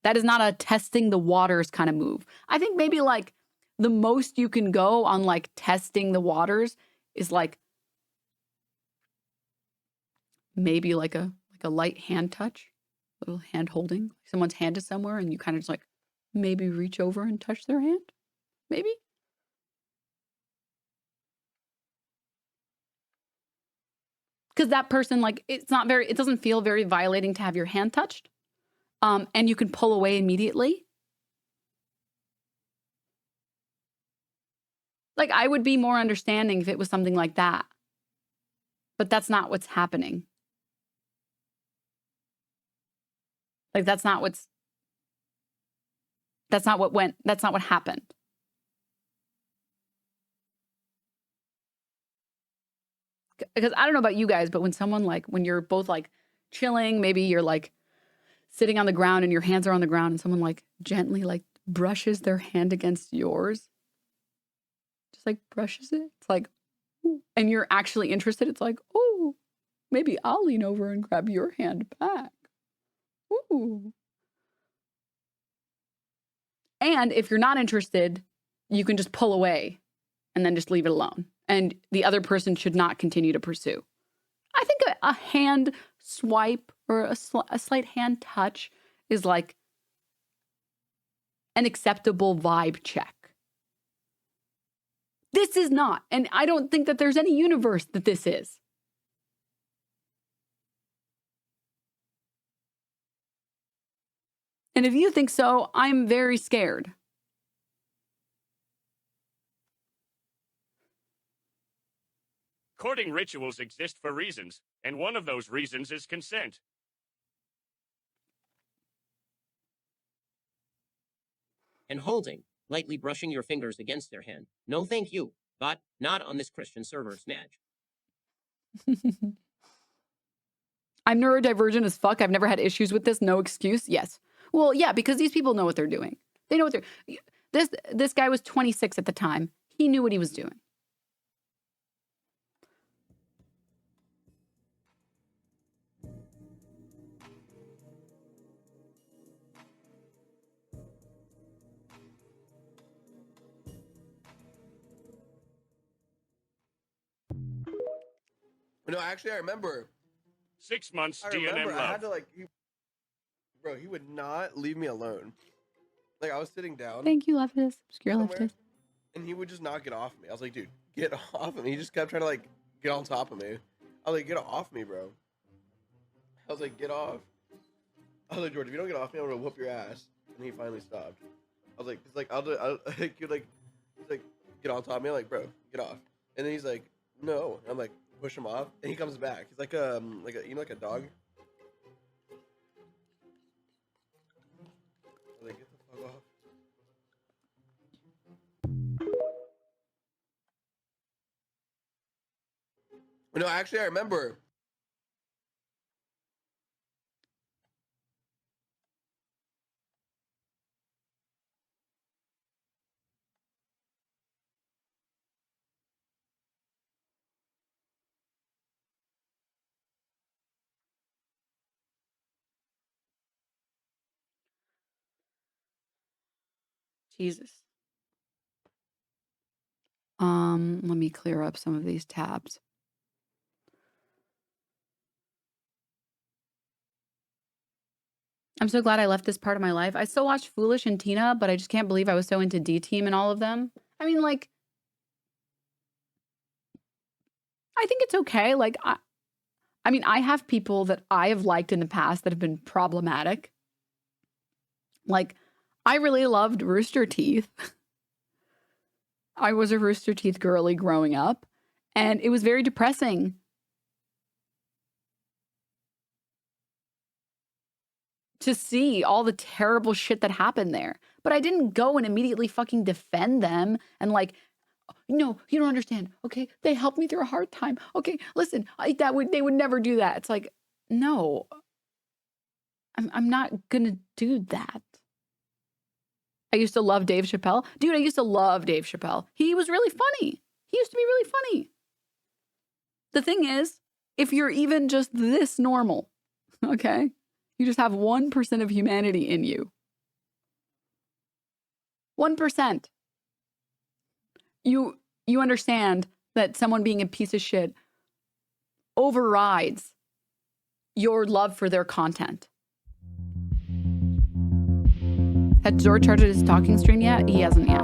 That is not a testing the waters kind of move. I think maybe like the most you can go on like testing the waters is like maybe like a light hand touch, a little hand holding. Someone's hand is somewhere and you kind of just like maybe reach over and touch their hand. Maybe. Because that person, like, it doesn't feel very violating to have your hand touched. And you can pull away immediately. Like, I would be more understanding if it was something like that. But that's not what's happening. Like, that's not what happened. Because I don't know about you guys, but when someone like, when you're both like chilling, maybe you're like sitting on the ground and your hands are on the ground and someone like gently like brushes their hand against yours. Just like brushes it. It's like, ooh. And you're actually interested. It's like, oh, maybe I'll lean over and grab your hand back. Ooh. And if you're not interested, you can just pull away and then just leave it alone. And the other person should not continue to pursue. I think a hand swipe or a slight hand touch is like an acceptable vibe check. This is not. And I don't think that there's any universe that this is. And if you think so, I'm very scared. Courting rituals exist for reasons, and one of those reasons is consent. and holding, lightly brushing your fingers against their hand. No thank you, but not on this Christian server, Smadge. I'm neurodivergent as fuck. I've never had issues with this. No excuse. Yes. Well, yeah, because these people know what they're doing. They know what they're... This guy was 26 at the time. He knew what he was doing. No, actually, I remember. 6 months I DNM remember. I love. had to like, bro. He would not leave me alone. Like I was sitting down. Thank you, leftist. Obscure somewhere, leftist. and he would just not get off me. I was like, dude, get off of me. He just kept trying to like get on top of me. I was like, get off me, bro. I was like, get off. I was like, George, if you don't get off me, I'm gonna whoop your ass. And he finally stopped. I was like, he's like, he's like, get on top of me. I'm like, bro, get off. And then he's like, no. And I'm like, push him off, and he comes back. He's like a like a dog. I was like, get the fuck off. No, actually, I remember. Jesus. Let me clear up some of these tabs. I'm so glad I left this part of my life. I still watch Foolish and Tina, but I just can't believe I was so into D-Team and all of them. I mean, like, I think it's okay. Like, I mean, I have people that I have liked in the past that have been problematic. Like, I really loved Rooster Teeth. I was a Rooster Teeth girly growing up, and it was very depressing. To see all the terrible shit that happened there. But I didn't go and immediately fucking defend them and like, no, you don't understand. Okay, they helped me through a hard time. Okay, listen, they would never do that. It's like, no, I'm not gonna do that. I used to love Dave Chappelle. Dude, I used to love Dave Chappelle. He was really funny. He used to be really funny. The thing is, if you're even just this normal, okay, you just have 1% of humanity in you. 1%. You understand that someone being a piece of shit overrides your love for their content. Had George started his talking stream yet? He hasn't yet.